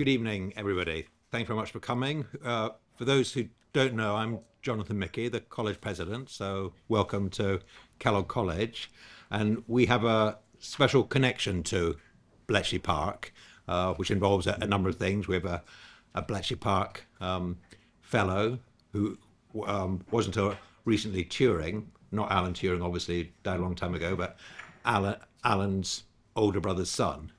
Good evening, everybody. Thanks very much for coming. For those who don't know, I'm Jonathan Michie, the college president, so welcome to Kellogg College. And we have a special connection to Bletchley Park, which involves a number of things. We have a Bletchley Park fellow who was until recently Turing, not Alan Turing, obviously died a long time ago, but Alan's older brother's son.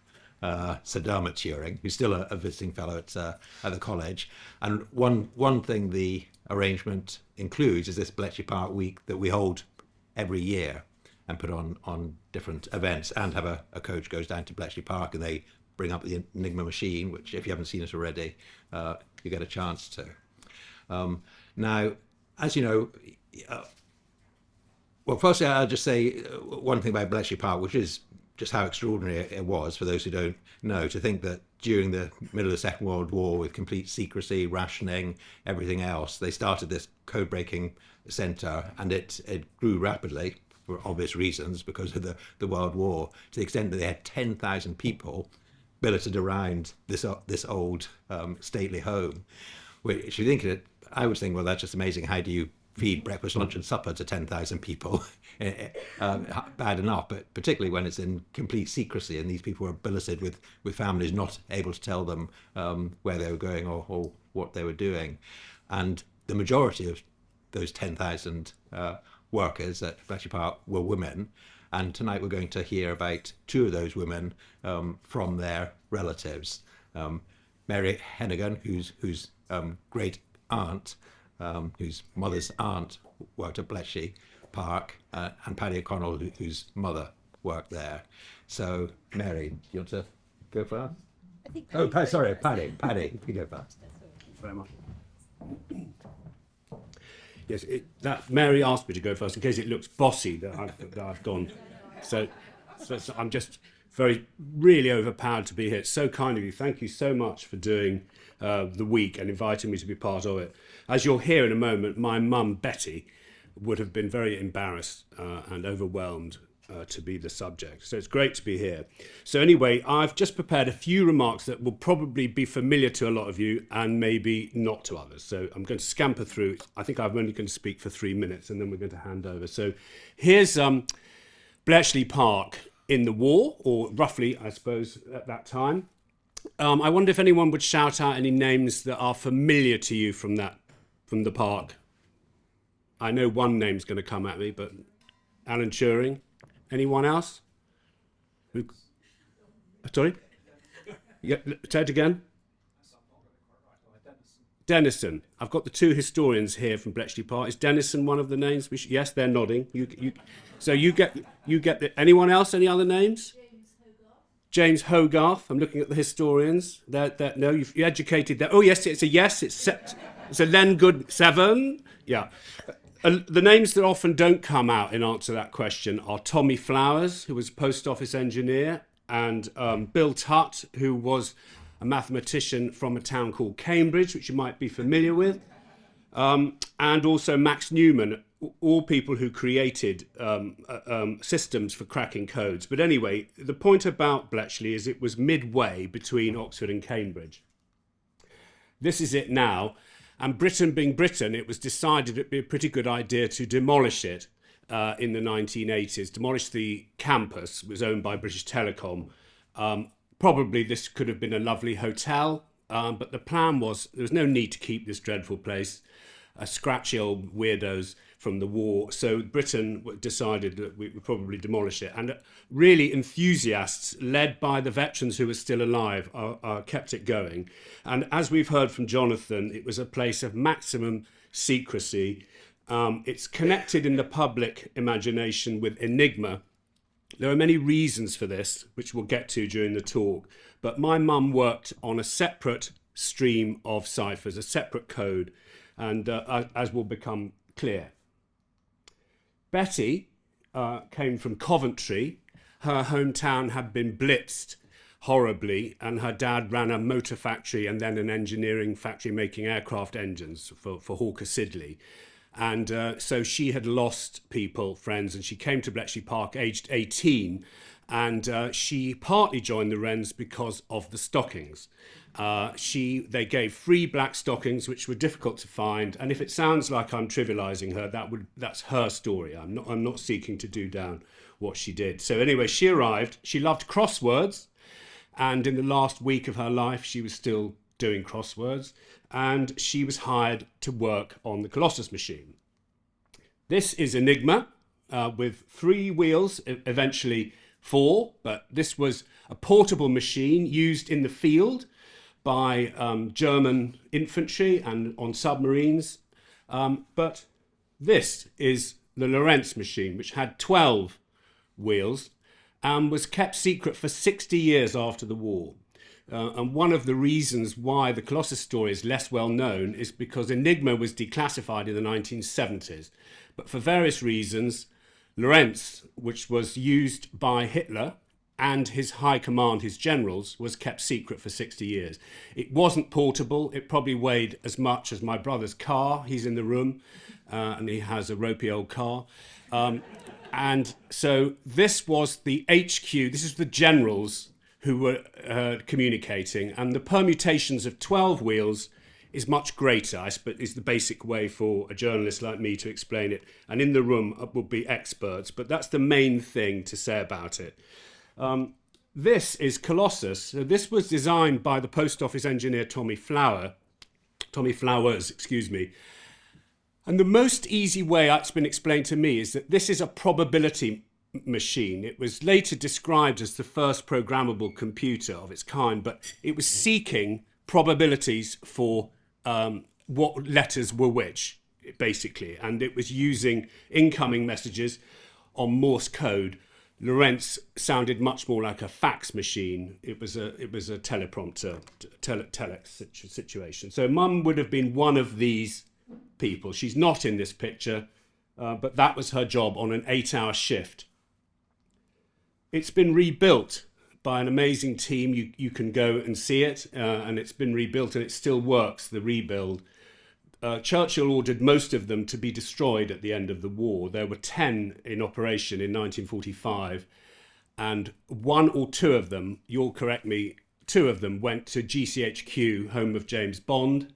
Sir Dermot Turing, who's still a visiting fellow at the college. And one thing the arrangement includes is this Bletchley Park week that we hold every year and put on different events, and have a coach goes down to Bletchley Park and they bring up the Enigma machine, which if you haven't seen it already, you get a chance to. Now, as you know, well, firstly, I'll just say one thing about Bletchley Park, which is just how extraordinary it was, for those who don't know, to think that during the middle of the Second World War, with complete secrecy, rationing, everything else, they started this code-breaking centre, and it grew rapidly for obvious reasons because of the World War, to the extent that they had 10,000 people billeted around this old stately home. Which, you think it, I was thinking, well, that's just amazing. How do you feed breakfast, lunch and supper to 10,000 people? Bad enough, but particularly when it's in complete secrecy and these people were billeted with families not able to tell them where they were going or what they were doing. And the majority of those 10,000 workers at Bletchley Park were women. And tonight we're going to hear about two of those women from their relatives. Mary Heneghan, whose great aunt, whose mother's aunt worked at Bletchley Park, and Paddy O'Connell, whose mother worked there. So, Mary, do you want to go first? Paddy, you go first. Thank you very much. Yes, that Mary asked me to go first in case it looks bossy that I've gone. So I'm just really overpowered to be here. It's so kind of you. Thank you so much for doing the week and inviting me to be part of it. As you'll hear in a moment, my mum, Betty, would have been very embarrassed and overwhelmed to be the subject. So it's great to be here. So anyway, I've just prepared a few remarks that will probably be familiar to a lot of you and maybe not to others. So I'm going to scamper through. I think I'm only going to speak for 3 minutes and then we're going to hand over. So here's Bletchley Park in the war, or roughly, I suppose, at that time. I wonder if anyone would shout out any names that are familiar to you from the park. I know one name's going to come at me, but Alan Turing. Anyone else? Sorry? Yeah, say it again. Denison. I've got the two historians here from Bletchley Park. Is Denison one of the names? Yes, they're nodding. So you get anyone else? Any other names? James Hogarth. I'm looking at the historians. No, you've educated that. Oh yes, it's a yes. It's a Len Good 7. Yeah. The names that often don't come out in answer to that question are Tommy Flowers, who was a post office engineer, and Bill Tutt, who was a mathematician from a town called Cambridge, which you might be familiar with, and also Max Newman, all people who created systems for cracking codes. But anyway, the point about Bletchley is it was midway between Oxford and Cambridge. This is it now. And Britain being Britain, it was decided it'd be a pretty good idea to demolish it in the 1980s. Demolish the campus. It was owned by British Telecom. Probably this could have been a lovely hotel, but the plan was there was no need to keep this dreadful place, scratchy old weirdos from the war. So Britain decided that we would probably demolish it. And really enthusiasts, led by the veterans who were still alive, kept it going. And as we've heard from Jonathan, it was a place of maximum secrecy. It's connected in the public imagination with Enigma. There are many reasons for this, which we'll get to during the talk. But my mum worked on a separate stream of ciphers, a separate code, and as will become clear. Betty came from Coventry. Her hometown had been blitzed horribly, and her dad ran a motor factory and then an engineering factory making aircraft engines for Hawker Siddeley. And so she had lost people, friends, and she came to Bletchley Park aged 18, and she partly joined the Wrens because of the stockings. They gave free black stockings, which were difficult to find. And if it sounds like I'm trivialising her, that's her story. I'm not seeking to do down what she did. So anyway, she arrived. She loved crosswords, and in the last week of her life, she was still doing crosswords, and she was hired to work on the Colossus machine. This is Enigma with 3 wheels, eventually 4, but this was a portable machine used in the field by German infantry and on submarines. But this is the Lorentz machine, which had 12 wheels and was kept secret for 60 years after the war. And one of the reasons why the Colossus story is less well known is because Enigma was declassified in the 1970s. But for various reasons, Lorentz, which was used by Hitler and his high command, his generals, was kept secret for 60 years. It wasn't portable. It probably weighed as much as my brother's car. He's in the room, and he has a ropey old car. And so this was the HQ. This is the generals who were communicating, and the permutations of 12 wheels is much greater, I suppose, is the basic way for a journalist like me to explain it. And in the room will be experts, but that's the main thing to say about it. This is Colossus. So this was designed by the post office engineer Tommy Flowers, excuse me. And the most easy way it's been explained to me is that this is a probability machine. It was later described as the first programmable computer of its kind, but it was seeking probabilities for what letters were which, basically, and it was using incoming messages on Morse code. Lorentz sounded much more like a fax machine. It was a teleprompter, telex situation. So Mum would have been one of these people. She's not in this picture, but that was her job on an 8-hour shift. It's been rebuilt by an amazing team. You can go and see it, and it's been rebuilt and it still works, the rebuild. Churchill ordered most of them to be destroyed at the end of the war. There were 10 in operation in 1945, and 1 or 2 of them, you'll correct me, 2 of them went to GCHQ, home of James Bond,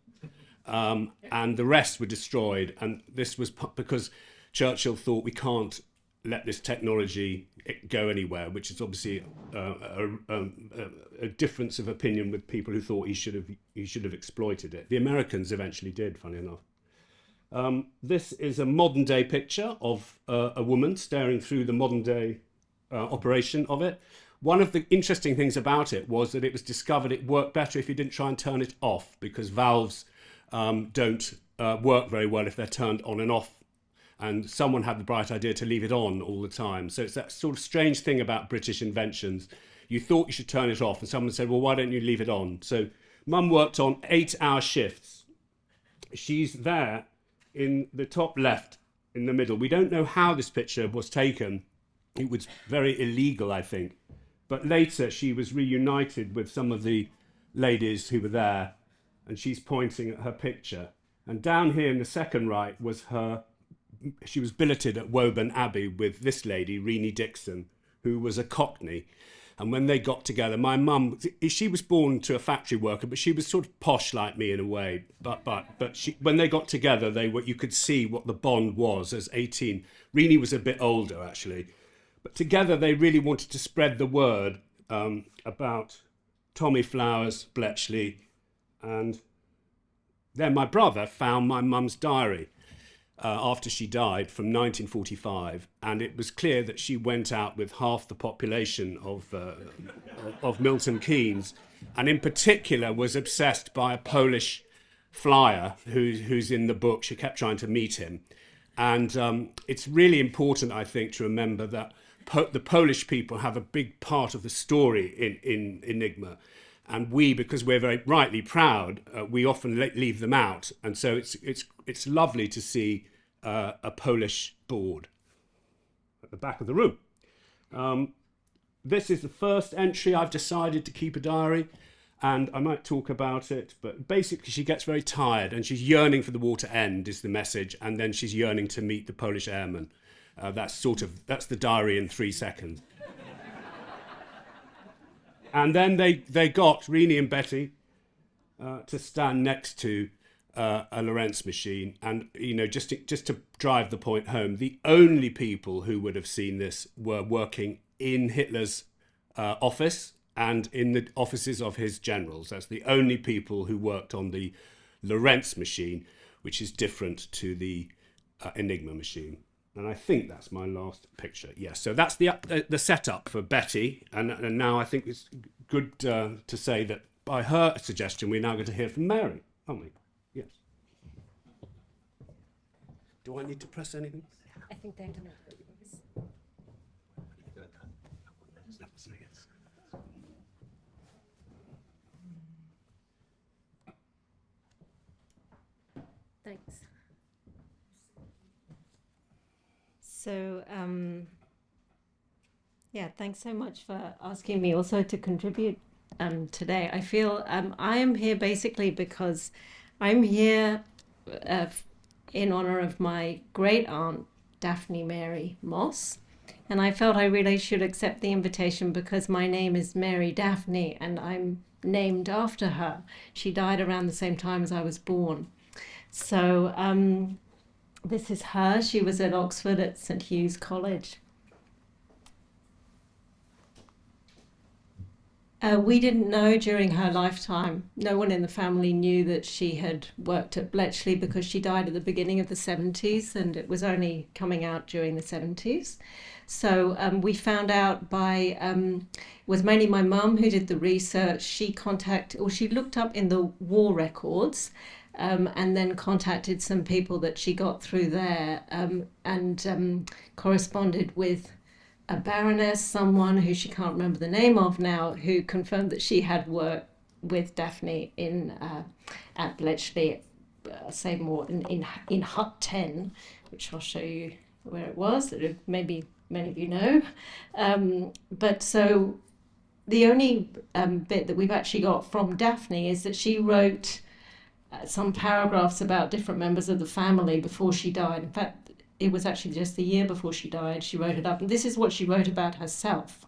and the rest were destroyed. And this was because Churchill thought, we can't let this technology go anywhere, which is obviously a difference of opinion with people who thought he should have exploited it. The Americans eventually did, funny enough. This is a modern day picture of a woman staring through the modern day operation of it. One of the interesting things about it was that it was discovered it worked better if you didn't try and turn it off, because valves don't work very well if they're turned on and off. And someone had the bright idea to leave it on all the time. So it's that sort of strange thing about British inventions. You thought you should turn it off, and someone said, well, why don't you leave it on? So Mum worked on 8-hour shifts. She's there in the top left in the middle. We don't know how this picture was taken. It was very illegal, I think. But later she was reunited with some of the ladies who were there, and she's pointing at her picture. And down here in the second right was she was billeted at Woburn Abbey with this lady, Renée Dixon, who was a Cockney. And when they got together, my mum, she was born to a factory worker, but she was sort of posh like me in a way. But when they got together, you could see what the bond was as 18. Renée was a bit older, actually. But together, they really wanted to spread the word about Tommy Flowers, Bletchley. And then my brother found my mum's diary after she died from 1945, and it was clear that she went out with half the population of Milton Keynes, and in particular was obsessed by a Polish flyer who's in the book. She kept trying to meet him, and it's really important, I think, to remember that the Polish people have a big part of the story in Enigma. And we, because we're very rightly proud, we often leave them out. And so it's lovely to see a Polish board at the back of the room. This is the first entry. I've decided to keep a diary. And I might talk about it, but basically she gets very tired and she's yearning for the war to end is the message, and then she's yearning to meet the Polish airmen. That's the diary in 3 seconds. And then they got Renée and Betty to stand next to a Lorentz machine, and just to drive the point home, the only people who would have seen this were working in Hitler's office and in the offices of his generals. That's the only people who worked on the Lorentz machine, which is different to the Enigma machine. And I think that's my last picture. Yes, so that's the setup for Betty, and now I think it's good to say that by her suggestion, we're now going to hear from Mary, aren't we? Yes. Do I need to press anything? I think they're going to. Thanks. So, thanks so much for asking me also to contribute today. I feel I am here basically because I'm here in honor of my great aunt, Daphne Mary Moss. And I felt I really should accept the invitation because my name is Mary Daphne and I'm named after her. She died around the same time as I was born. So this is her. She was at Oxford at St Hugh's College. We didn't know during her lifetime. No one in the family knew that she had worked at Bletchley because she died at the beginning of the 70s and it was only coming out during the 70s. So we found out by, it was mainly my mum who did the research. She looked up in the war records and then contacted some people that she got through there and corresponded with a baroness, someone who she can't remember the name of now, who confirmed that she had worked with Daphne at Bletchley, say more in Hut 10, which I'll show you where it was, that maybe many of you know. But so the only bit that we've actually got from Daphne is that she wrote some paragraphs about different members of the family before she died. In fact, it was actually just the year before she died. She wrote it up, and this is what she wrote about herself.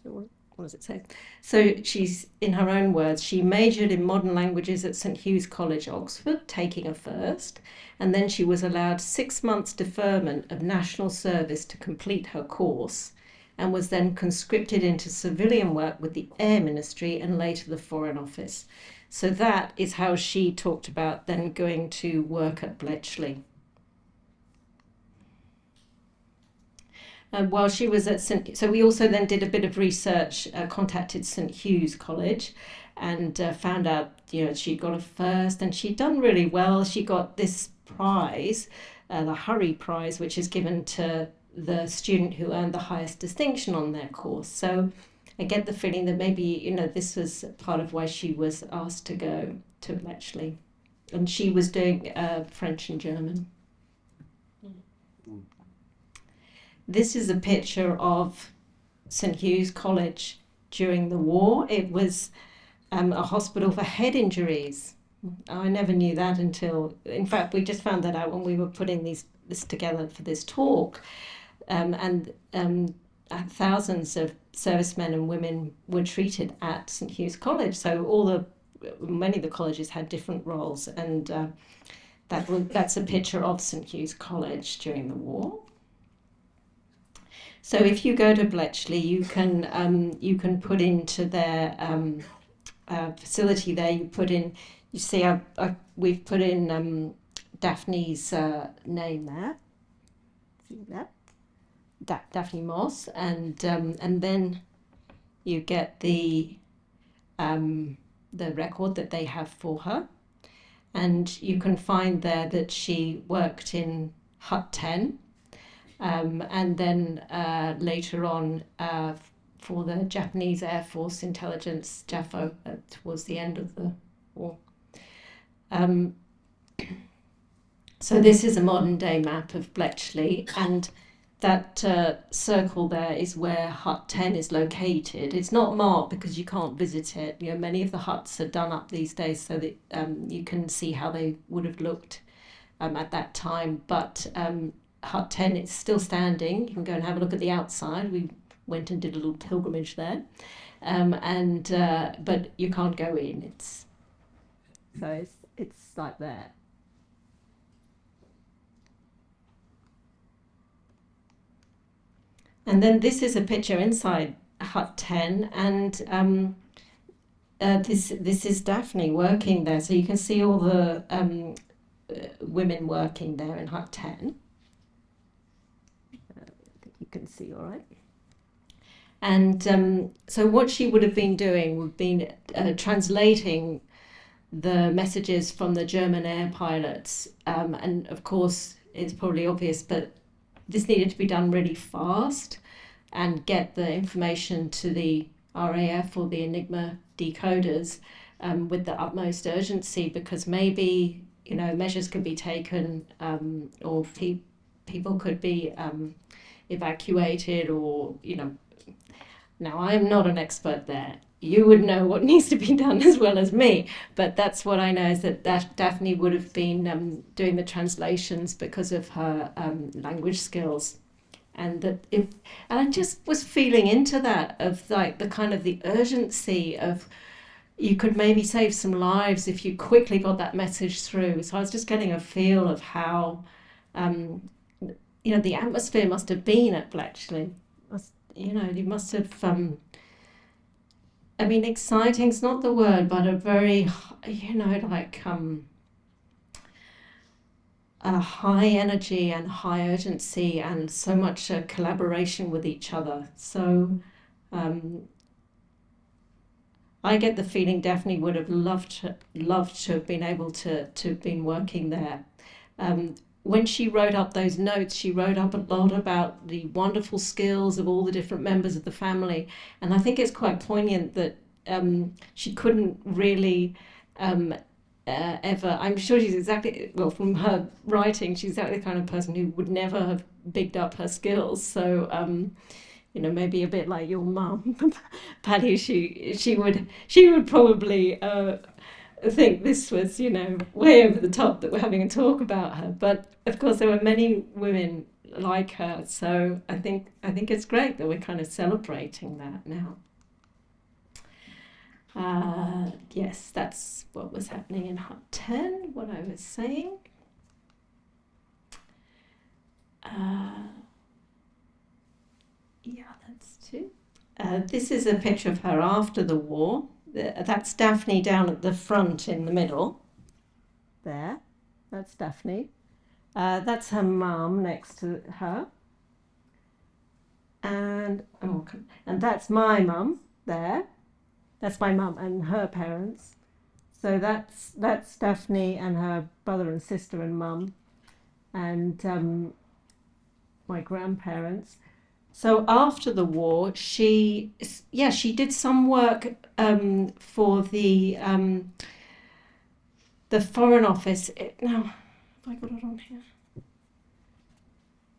So what does it say? So she's, in her own words, she majored in modern languages at St Hugh's College, Oxford, taking a first, and then she was allowed 6 months deferment of national service to complete her course, and was then conscripted into civilian work with the Air Ministry and later the Foreign Office. So that is how she talked about then going to work at Bletchley. While she was at so we also then did a bit of research, contacted St Hugh's College and found out, she'd got a first and she'd done really well. She got this prize, the Hurry Prize, which is given to the student who earned the highest distinction on their course. So I get the feeling that maybe, this was part of why she was asked to go to Bletchley. And she was doing French and German. This is a picture of St Hugh's College during the war. It was a hospital for head injuries. I never knew that until, in fact, we just found that out when we were putting this together for this talk. Thousands of servicemen and women were treated at St Hugh's College. So many of the colleges had different roles, and that's a picture of St Hugh's College during the war. So if you go to Bletchley, you can put into their facility there. You see, we've put in Daphne's name there. See that? Daphne Moss, and then you get the record that they have for her, and you can find there that she worked in Hut 10, and then later on for the Japanese Air Force Intelligence JAFO towards the end of the war. So this is a modern day map of Bletchley, and that circle there is where hut 10 is located. It's not marked because you can't visit it. You know, many of the huts are done up these days so that you can see how they would have looked at that time. But hut 10 is still standing. You can go and have a look at the outside. We went and did a little pilgrimage there, but you can't go in. It's like that. And then this is a picture inside hut 10, and this is Daphne working there. So you can see all the women working there in hut 10. I think you can see all right. And so what she would have been doing would have been translating the messages from the German air pilots. And of course, it's probably obvious, but this needed to be done really fast and get the information to the RAF or the Enigma decoders with the utmost urgency, because maybe, you know, measures could be taken or people could be evacuated, or, you know. Now, I am not an expert there. You would know what needs to be done as well as me, but that's what I know, is that Daphne would have been doing the translations because of her language skills, and I just was feeling into that, of like the kind of the urgency of, you could maybe save some lives if you quickly got that message through. So I was just getting a feel of how you know, the atmosphere must have been at Bletchley. You know, you must have, I mean, exciting's not the word, but a very, you know, like a high energy and high urgency, and so much collaboration with each other. So I get the feeling Daphne would have loved to have been able to have been working there. When she wrote up those notes, she wrote up a lot about the wonderful skills of all the different members of the family. And I think it's quite poignant that she couldn't really ever, I'm sure she's exactly, well, from her writing, she's exactly the kind of person who would never have bigged up her skills. So, you know, maybe a bit like your mum, Paddy, she would probably think this was, you know, way over the top that we're having a talk about her. But of course, there were many women like her. So I think it's great that we're kind of celebrating that now. Yes, that's what was happening in hut 10, what I was saying. Yeah, that's two. This is a picture of her after the war. That's Daphne down at the front in the middle. There, that's Daphne. That's her mum next to her. And that's my mum there. That's my mum and her parents. So that's Daphne and her brother and sister and mum, and my grandparents. So after the war, she did some work for the Foreign Office. Now, have I got it on here?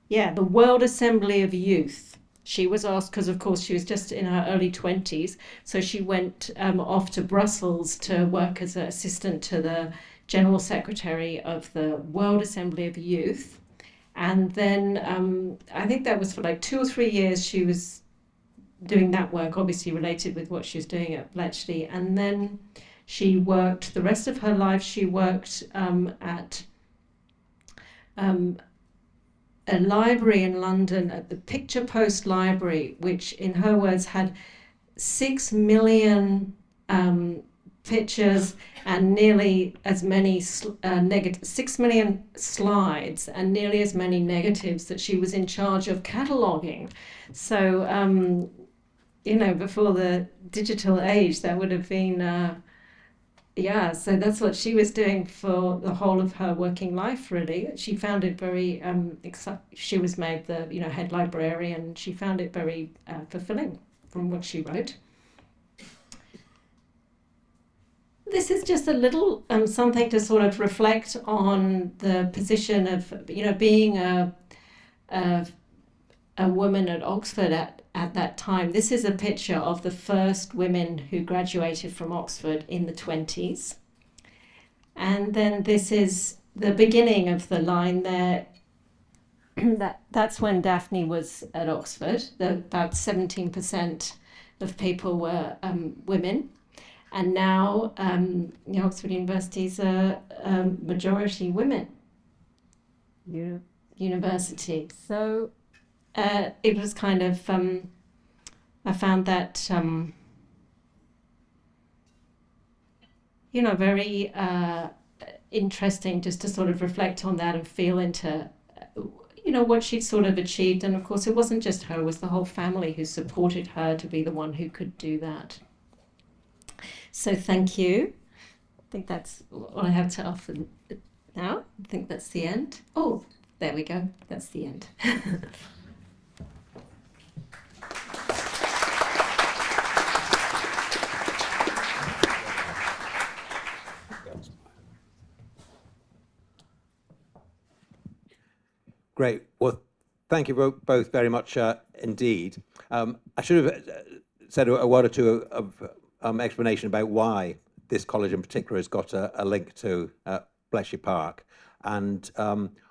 Yeah, the World Assembly of Youth. She was asked, because of course she was just in her early 20s, so she went off to Brussels to work as an assistant to the General Secretary of the World Assembly of Youth. And then I think that was for like 2 or 3 years she was doing that work, obviously related with what she was doing at Bletchley. And then she worked, the rest of her life, she worked at a library in London, at the Picture Post Library, which in her words had 6 million pictures and nearly as many 6 million slides and nearly as many negatives that she was in charge of cataloguing. So, you know, before the digital age, that would have been, so that's what she was doing for the whole of her working life, really. She found it very, she was made the, you know, head librarian. She found it very fulfilling from what she wrote. This is just a little something to sort of reflect on the position of, you know, being a woman at Oxford at that time. This is a picture of the first women who graduated from Oxford in the 20s. And then this is the beginning of the line there. That's when Daphne was at Oxford. About 17% of people were women. And now Oxford University is a majority women university. So it was kind of, I found that, very interesting just to sort of reflect on that and feel into, what she'd sort of achieved. And of course, it wasn't just her, it was the whole family who supported her to be the one who could do that. So thank you. I think that's all I have to offer now. I think that's the end. Oh, there we go. That's the end. Great. Well, thank you both very much indeed. I should have said a word or two of explanation about why this college in particular has got a link to Bletchley Park. And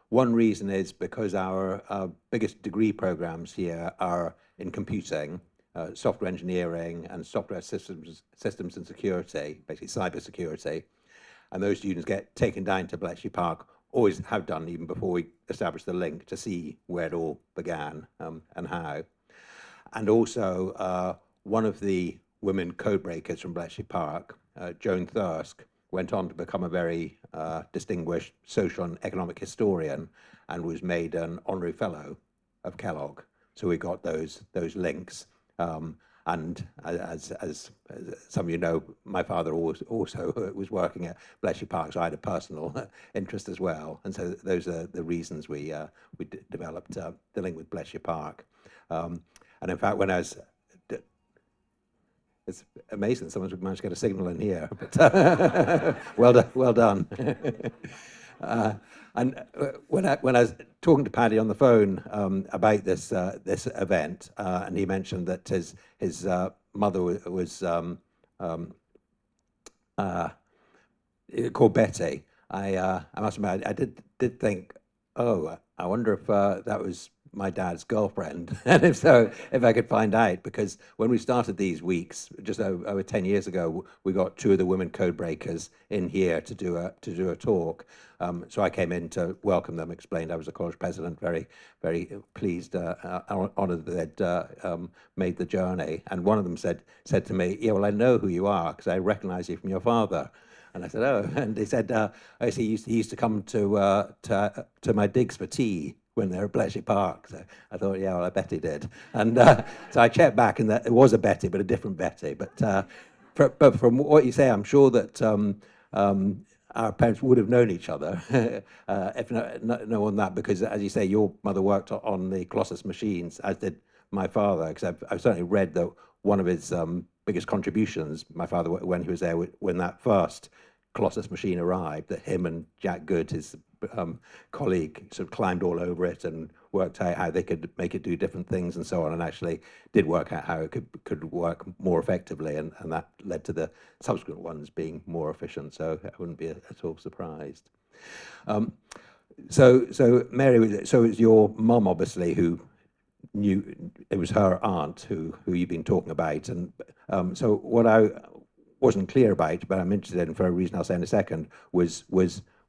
one reason is because our biggest degree programs here are in computing, software engineering, and software systems and security, basically cyber security. And those students get taken down to Bletchley Park, always have done even before we established the link, to see where it all began and how. And also one of the women code breakers from Bletchley Park, Joan Thirsk, went on to become a very distinguished social and economic historian and was made an honorary fellow of Kellogg. So we got those links. And as some of you know, my father also was working at Bletchley Park, so I had a personal interest as well. And so those are the reasons we developed the link with Bletchley Park. And in fact, when I was it's amazing someone's managed to get a signal in here, but well done. And when I was talking to Paddy on the phone about this event, and he mentioned that his mother was called Betty, I must admit I did think, oh, I wonder if that was my dad's girlfriend, and if so, if I could find out, because when we started these weeks just over 10 years ago, we got two of the women code breakers in here to do a talk. So I came in to welcome them, explained I was a college president, very pleased, honoured that they'd made the journey. And one of them said to me, "Yeah, well, I know who you are because I recognise you from your father." And I said, "Oh," and they said, "I see he used to come to my digs for tea when they were at Bletchley Park." So I thought, yeah, well, I bet he did. And so I checked back, and that it was a Betty, but a different Betty. But from what you say, I'm sure that our parents would have known each other, if no on that, because as you say, your mother worked on the Colossus machines, as did my father, because I've certainly read that one of his biggest contributions, my father, when he was there, when that first Colossus machine arrived, that him and Jack Good, his colleague, sort of climbed all over it and worked out how they could make it do different things and so on, and actually did work out how it could work more effectively, and that led to the subsequent ones being more efficient. So I wouldn't be at all surprised. So Mary, so it's your mum obviously who knew, it was her aunt who you've been talking about, and so what I wasn't clear about, but I'm interested in for a reason I'll say in a second, was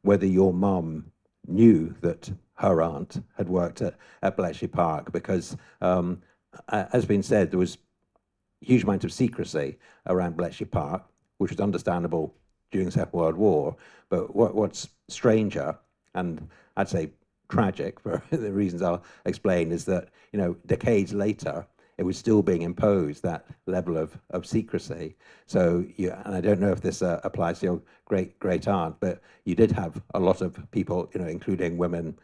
whether your mum knew that her aunt had worked at Bletchley Park, because as been said, there was a huge amount of secrecy around Bletchley Park, which was understandable during the Second World War. But what's stranger, and I'd say tragic for the reasons I'll explain, is that, you know, decades later, it was still being imposed, that level of secrecy. So, and I don't know if this applies to your great aunt, but you did have a lot of people, you know, including women,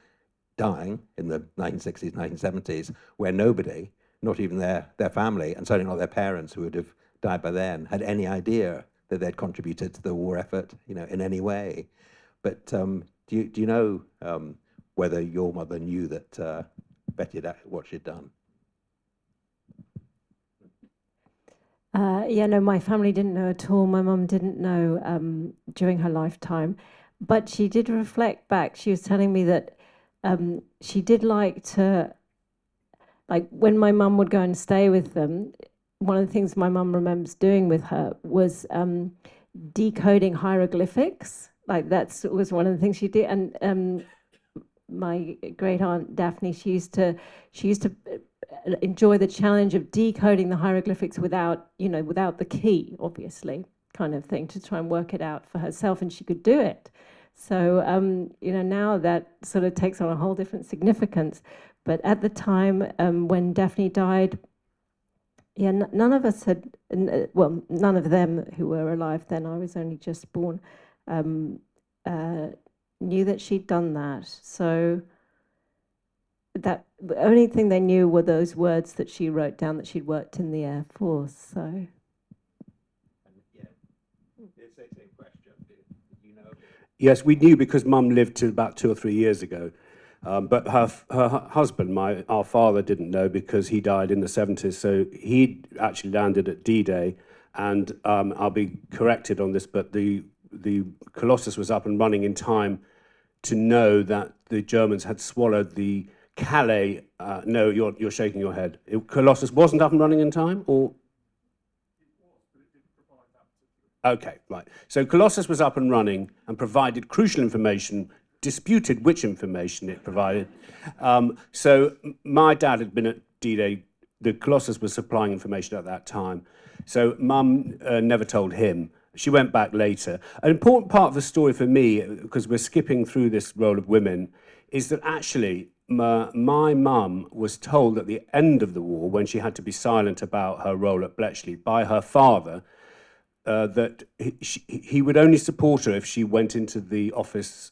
dying in the 1960s, 1970s, where nobody, not even their family, and certainly not their parents who would have died by then, had any idea that they'd contributed to the war effort, you know, in any way. But do you know whether your mother knew that Betty had what she'd done? Yeah, no, my family didn't know at all. My mum didn't know during her lifetime, but she did reflect back. She was telling me that she did like to, like when my mum would go and stay with them, one of the things my mum remembers doing with her was decoding hieroglyphics. Like that was one of the things she did. And my great aunt Daphne, she used to enjoy the challenge of decoding the hieroglyphics without, without the key, obviously, kind of thing, to try and work it out for herself, and she could do it. So, now that sort of takes on a whole different significance. But at the time when Daphne died, yeah, none of us had, well, none of them who were alive then, I was only just born, knew that she'd done that. So that the only thing they knew were those words that she wrote down that she'd worked in the Air Force. So. Yes, we knew because Mum lived to about 2 or 3 years ago. But her husband, our father, didn't know because he died in the 70s. So he actually landed at D-Day. And I'll be corrected on this, but the Colossus was up and running in time to know that the Germans had swallowed the Calais. No, you're shaking your head. Colossus wasn't up and running in time, or? Okay, right. So Colossus was up and running and provided crucial information, disputed which information it provided. So my dad had been at D-Day. The Colossus was supplying information at that time. So Mum never told him. She went back later. An important part of the story for me, because we're skipping through this role of women, is that actually my mum was told at the end of the war, when she had to be silent about her role at Bletchley, by her father, that he would only support her if she went into the office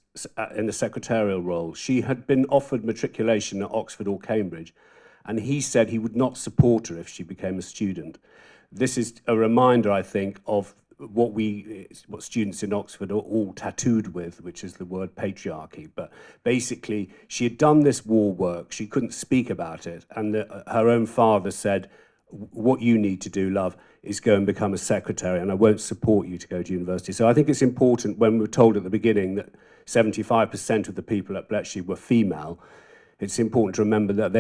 in the secretarial role. She had been offered matriculation at Oxford or Cambridge, and he said he would not support her if she became a student. This is a reminder, I think, of what students in Oxford are all tattooed with, which is the word patriarchy. But basically, she had done this war work. She couldn't speak about it, and her own father said, what you need to do, love, is go and become a secretary, and I won't support you to go to university. So I think it's important, when we were told at the beginning that 75% of the people at Bletchley were female, it's important to remember that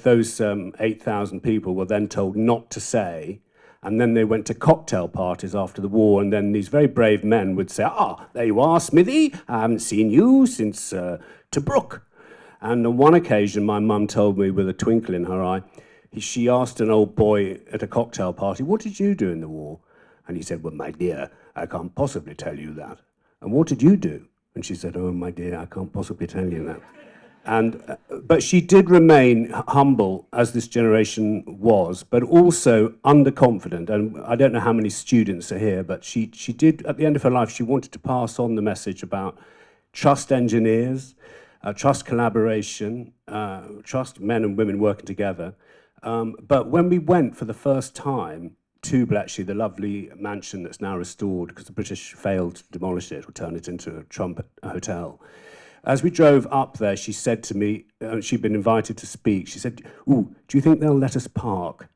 those 8,000 people were then told not to say, and then they went to cocktail parties after the war, and then these very brave men would say, there you are, Smithy, I haven't seen you since Tobruk. And on one occasion, my mum told me with a twinkle in her eye, she asked an old boy at a cocktail party, what did you do in the war? And he said, well, my dear, I can't possibly tell you that. And what did you do? And she said, oh, my dear, I can't possibly tell you that. And but she did remain humble, as this generation was, but also underconfident. And I don't know how many students are here, but she did, at the end of her life, she wanted to pass on the message about trust engineers, trust collaboration, trust men and women working together. But when we went for the first time to Bletchley, the lovely mansion that's now restored because the British failed to demolish it or turn it into a Trump hotel, as we drove up there, she said to me, she'd been invited to speak, she said, ooh, do you think they'll let us park?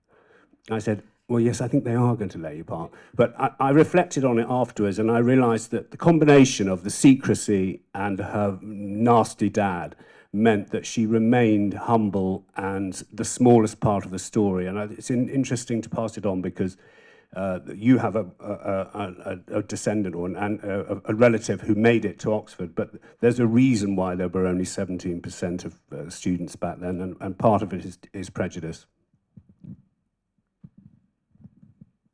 I said, well, yes, I think they are going to let you park. But I reflected on it afterwards, and I realised that the combination of the secrecy and her nasty dad meant that she remained humble and the smallest part of the story. And it's interesting to pass it on, because you have a descendant or a relative who made it to Oxford, but there's a reason why there were only 17% of students back then, and part of it is prejudice.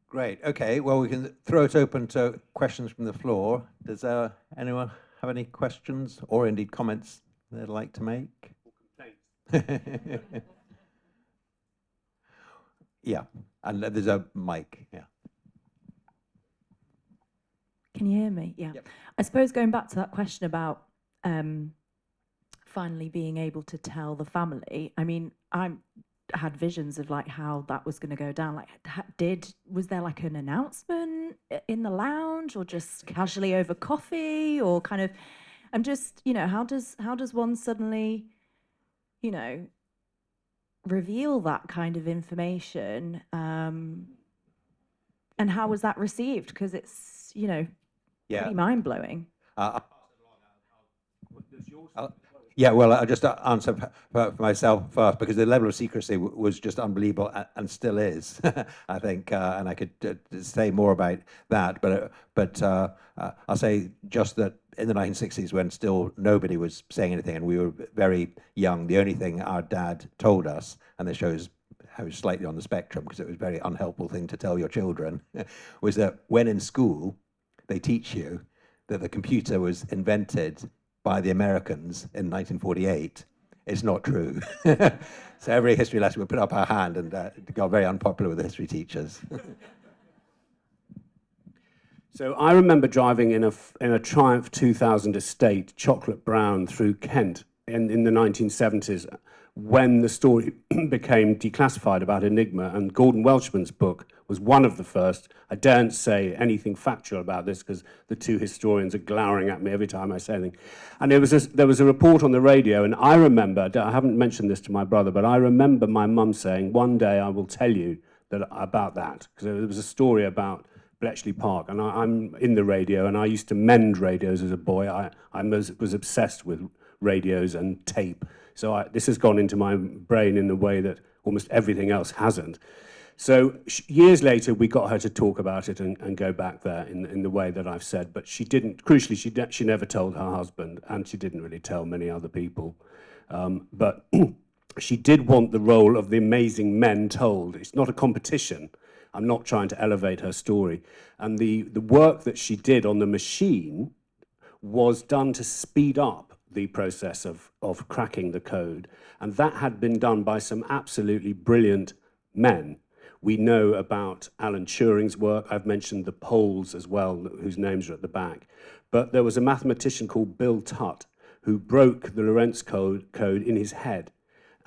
Great. Okay. Well, we can throw it open to questions from the floor. Does anyone have any questions or indeed comments they'd like to make? Yeah, and there's a mic. Yeah. Can you hear me? Yeah. Yep. I suppose going back to that question about finally being able to tell the family. I mean, I had visions of like how that was going to go down. Like, was there like an announcement in the lounge, or just casually over coffee, or kind of? I'm just, how does one suddenly, reveal that kind of information And how was that received? Because it's, you know, pretty mind-blowing. Yeah, well, I'll just answer for myself first, because the level of secrecy was just unbelievable, and still is, I think, and I could say more about that, but I'll say just that in the 1960s, when still nobody was saying anything and we were very young, the only thing our dad told us, and this shows how slightly on the spectrum, because it was a very unhelpful thing to tell your children, was that when in school, they teach you that the computer was invented by the Americans in 1948. It's not true. So every history lesson we put up our hand, and got very unpopular with the history teachers. So I remember driving in a Triumph 2000 estate, chocolate brown, through Kent in the 1970s, when the story became declassified about Enigma, and Gordon Welshman's book was one of the first. I daren't say anything factual about this because the two historians are glowering at me every time I say anything. And there was a report on the radio, and I remember, I haven't mentioned this to my brother, but I remember my mum saying, one day I will tell you about that, because there was a story about Bletchley Park, and I'm in the radio, and I used to mend radios as a boy. I was obsessed with radios and tape. So this has gone into my brain in a way that almost everything else hasn't. So years later, we got her to talk about it and go back there in the way that I've said. But she didn't, crucially, she never told her husband, and she didn't really tell many other people. But she did want the role of the amazing men told. It's not a competition. I'm not trying to elevate her story. And the work that she did on the machine was done to speed up the process of cracking the code. And that had been done by some absolutely brilliant men. We know about Alan Turing's work. I've mentioned the Poles as well, whose names are at the back. But there was a mathematician called Bill Tutt who broke the Lorentz code in his head.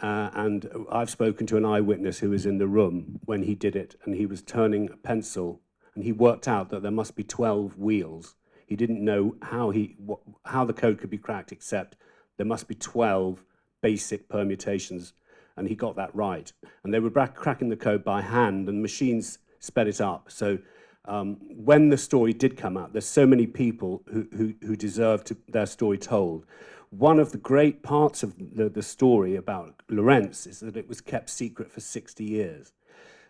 And I've spoken to an eyewitness who was in the room when he did it, and he was turning a pencil, and he worked out that there must be 12 wheels. He didn't know how the code could be cracked, except there must be 12 basic permutations, and he got that right. And they were cracking the code by hand, and machines sped it up. So when the story did come out, there's so many people who deserved their story told. One of the great parts of the story about Lorentz is that it was kept secret for 60 years.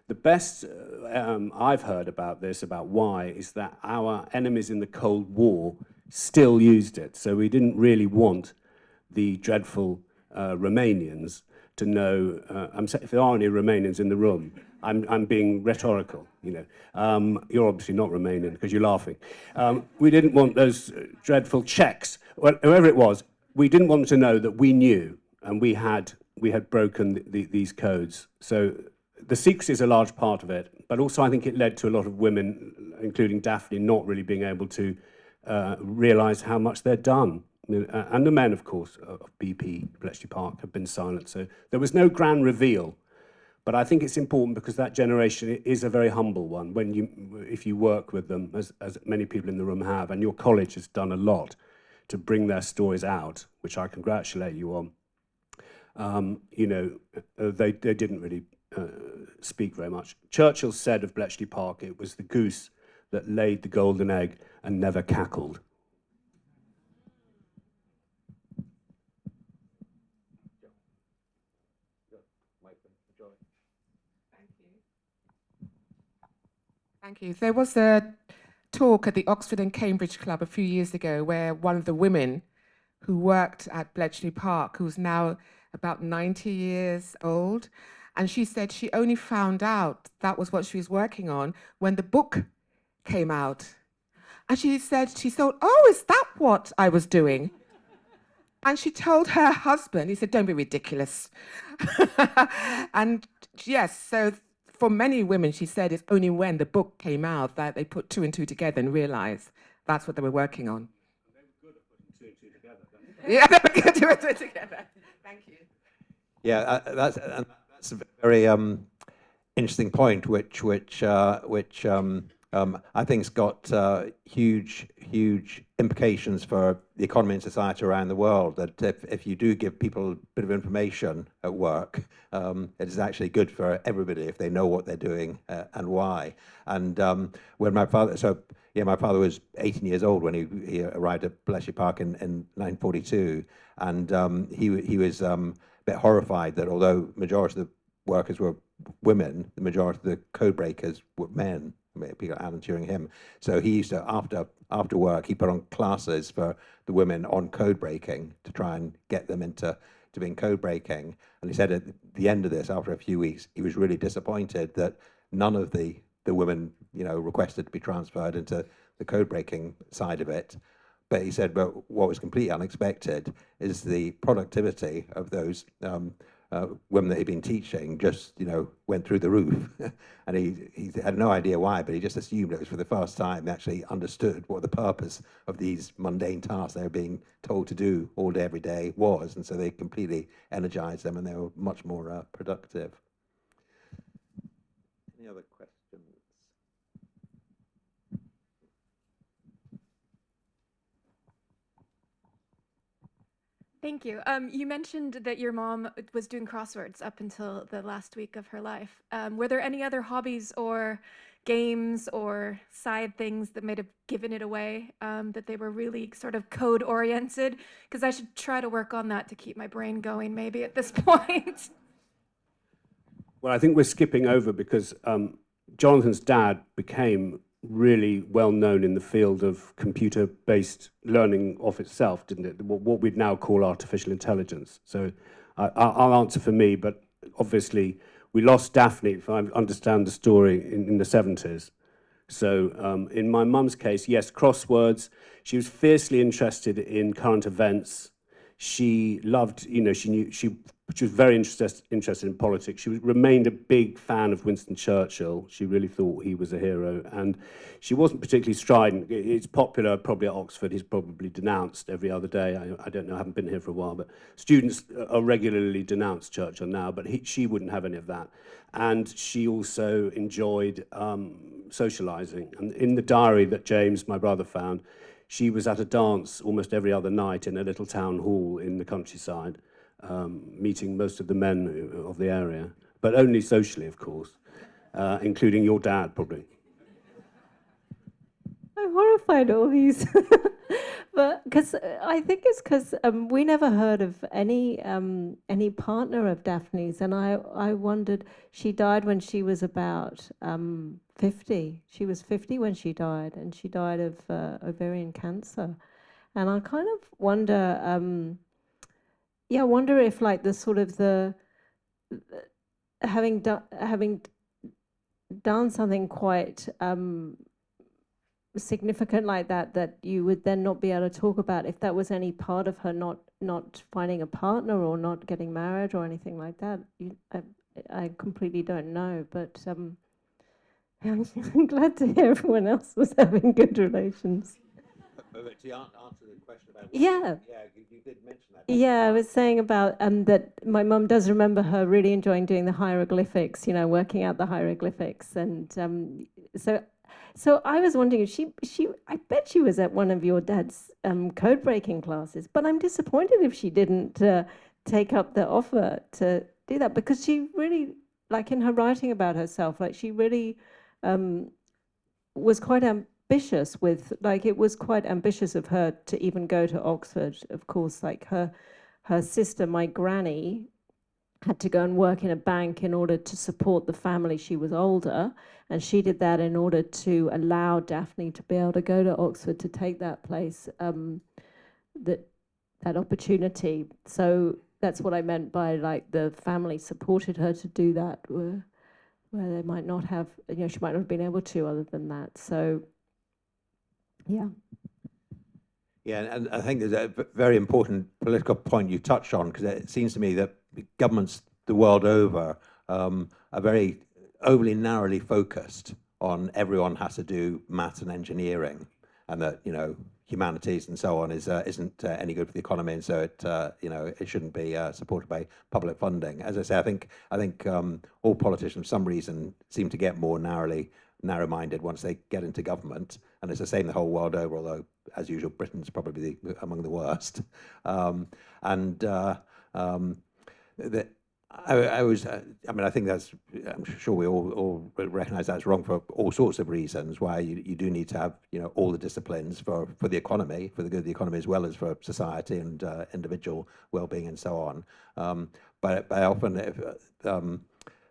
The best I've heard about this, about why, is that our enemies in the Cold War still used it. So we didn't really want the dreadful Romanians to know. If there are any Romanians in the room, I'm being rhetorical. You know, you're obviously not Romanian because you're laughing. We didn't want those dreadful Czechs, whoever it was. We didn't want them to know that we knew, and we had broken these codes. So the secrecy is a large part of it, but also I think it led to a lot of women, including Daphne, not really being able to realise how much they'd done. And the men, of course, of BP, Bletchley Park, have been silent. So there was no grand reveal. But I think it's important because that generation is a very humble one. If you work with them, as many people in the room have, and your college has done a lot to bring their stories out, which I congratulate you on. You know, they didn't really speak very much. Churchill said of Bletchley Park, it was the goose that laid the golden egg and never cackled. Thank you. There was a talk at the Oxford and Cambridge Club a few years ago where one of the women who worked at Bletchley Park, who's now about 90 years old, and she said she only found out that was what she was working on when the book came out. And she thought, oh, is that what I was doing? And she told her husband, he said, don't be ridiculous. And yes, so for many women, she said, it's only when the book came out that they put two and two together and realized that's what they were working on. They were good at putting two and two together. Yeah, they were good at putting two together. Thank you. Yeah, that's a very interesting point, which I think it's got huge implications for the economy and society around the world. That if you do give people a bit of information at work, it is actually good for everybody if they know what they're doing and why. And when my father, my father was 18 years old when he arrived at Bletchley Park in 1942, and he was a bit horrified that although majority of the workers were women, the majority of the code breakers were men. People volunteering him, so he used to after work he put on classes for the women on code breaking to try and get them into being code breaking. And he said at the end of this, after a few weeks, he was really disappointed that none of the women requested to be transferred into the code breaking side of it. But he said, but what was completely unexpected is the productivity of those women that he'd been teaching just, went through the roof. And he had no idea why, but he just assumed it was for the first time they actually understood what the purpose of these mundane tasks they were being told to do all day, every day was. And so they completely energized them and they were much more productive. Any other questions? Thank you. You mentioned that your mom was doing crosswords up until the last week of her life. Were there any other hobbies or games or side things that might have given it away, that they were really sort of code oriented? Because I should try to work on that to keep my brain going maybe at this point. Well, I think we're skipping over because Jonathan's dad became really well known in the field of computer-based learning of itself, didn't it? What we'd now call artificial intelligence. So I'll answer for me, but obviously we lost Daphne, if I understand the story, in the 70s. So in my mum's case, yes, crosswords. She was fiercely interested in current events. She loved, she was very interested in politics. She remained a big fan of Winston Churchill. She really thought he was a hero. And she wasn't particularly strident. It's popular probably at Oxford. He's probably denounced every other day. I don't know, I haven't been here for a while, but students are regularly denounced Churchill now, but she wouldn't have any of that. And she also enjoyed socializing. And in the diary that James, my brother, found, she was at a dance almost every other night in a little town hall in the countryside, meeting most of the men of the area, but only socially, of course, including your dad, probably. I'm horrified all these, but because I think it's because we never heard of any partner of Daphne's, and I wondered. She died when she was about 50. She was 50 when she died, and she died of ovarian cancer, and I kind of wonder. I wonder if like the sort of having done something quite significant like that you would then not be able to talk about, if that was any part of her not finding a partner or not getting married or anything like that. I completely don't know, but I'm glad to hear everyone else was having good relations. But to answer the question about you did mention that. Yeah, I was saying about that my mum does remember her really enjoying doing the hieroglyphics, working out the hieroglyphics, and so I was wondering if she I bet she was at one of your dad's code breaking classes, but I'm disappointed if she didn't take up the offer to do that, because she really, like in her writing about herself, like she really was quite ambitious with, like, it was quite ambitious of her to even go to Oxford. Of course, like her sister, my granny, had to go and work in a bank in order to support the family. She was older, and she did that in order to allow Daphne to be able to go to Oxford to take that place, that opportunity. So that's what I meant by, like, the family supported her to do that, where they might not have, she might not have been able to other than that. So, yeah. Yeah, and I think there's a very important political point you touched on, because it seems to me that governments the world over are very overly narrowly focused on everyone has to do maths and engineering, and that humanities and so on isn't any good for the economy, and so it shouldn't be supported by public funding. As I say, I think all politicians for some reason seem to get more narrowly narrow-minded once they get into government, and it's the same the whole world over, although, as usual, Britain's probably among the worst. I think that's, I'm sure we all recognise that's wrong for all sorts of reasons, why you do need to have, all the disciplines for the economy, for the good of the economy, as well as for society and individual well-being and so on. But I often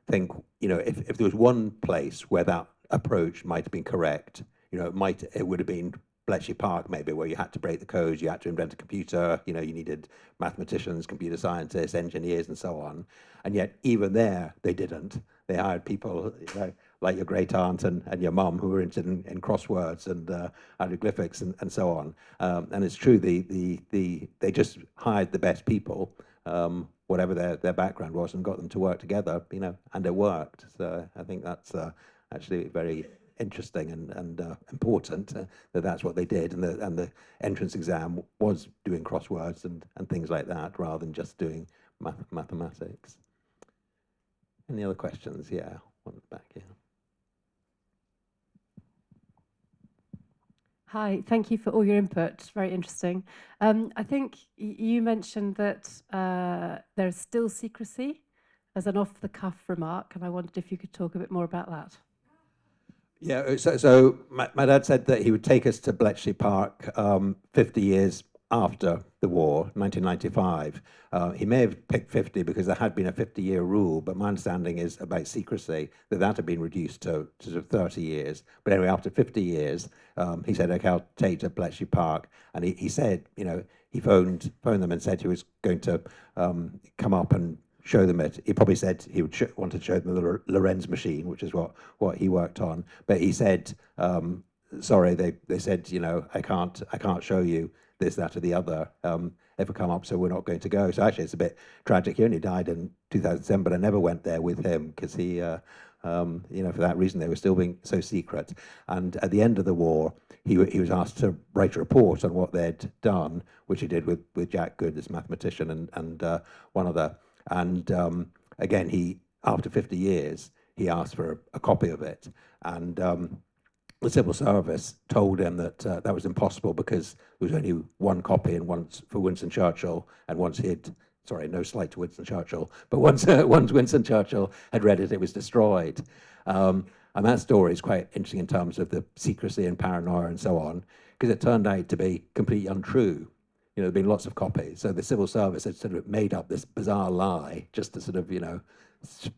think, if there was one place where that approach might have been correct, it would have been Bletchley Park, maybe, where you had to break the codes, you had to invent a computer, you needed mathematicians, computer scientists, engineers, and so on. And yet, even there, they didn't. They hired people like your great aunt and your mum, who were interested in crosswords and hieroglyphics and so on. And it's true, they just hired the best people, whatever their background was, and got them to work together, and it worked. So I think that's actually very interesting and important that's what they did, and the entrance exam was doing crosswords and things like that, rather than just doing mathematics. Any other questions? Yeah, one back here. Hi, thank you for all your input. It's very interesting. I think you mentioned that there's still secrecy as an off-the-cuff remark, and I wondered if you could talk a bit more about that. Yeah, so my dad said that he would take us to Bletchley Park 50 years after the war, 1995. He may have picked 50 because there had been a 50-year rule, but my understanding is about secrecy, that had been reduced to sort of 30 years. But anyway, after 50 years, he said, okay, I'll take you to Bletchley Park. And he said, he phoned them and said he was going to come up and show them it. He probably said he would want to show them the Lorenz machine, which is what he worked on. But he said, sorry, they said, I can't show you this, that, or the other. Ever come up, so we're not going to go. So actually, it's a bit tragic. He only died in 2007, but I never went there with him because he, for that reason, they were still being so secret. And at the end of the war, he was asked to write a report on what they'd done, which he did with Jack Good, this mathematician, and one other. And again, after 50 years, he asked for a copy of it. And the civil service told him that that was impossible because there was only one copy, and once for Winston Churchill, and once sorry, no slight to Winston Churchill, but once Winston Churchill had read it, it was destroyed. And that story is quite interesting in terms of the secrecy and paranoia and so on, because it turned out to be completely untrue. There'd been lots of copies. So the civil service had sort of made up this bizarre lie just to sort of,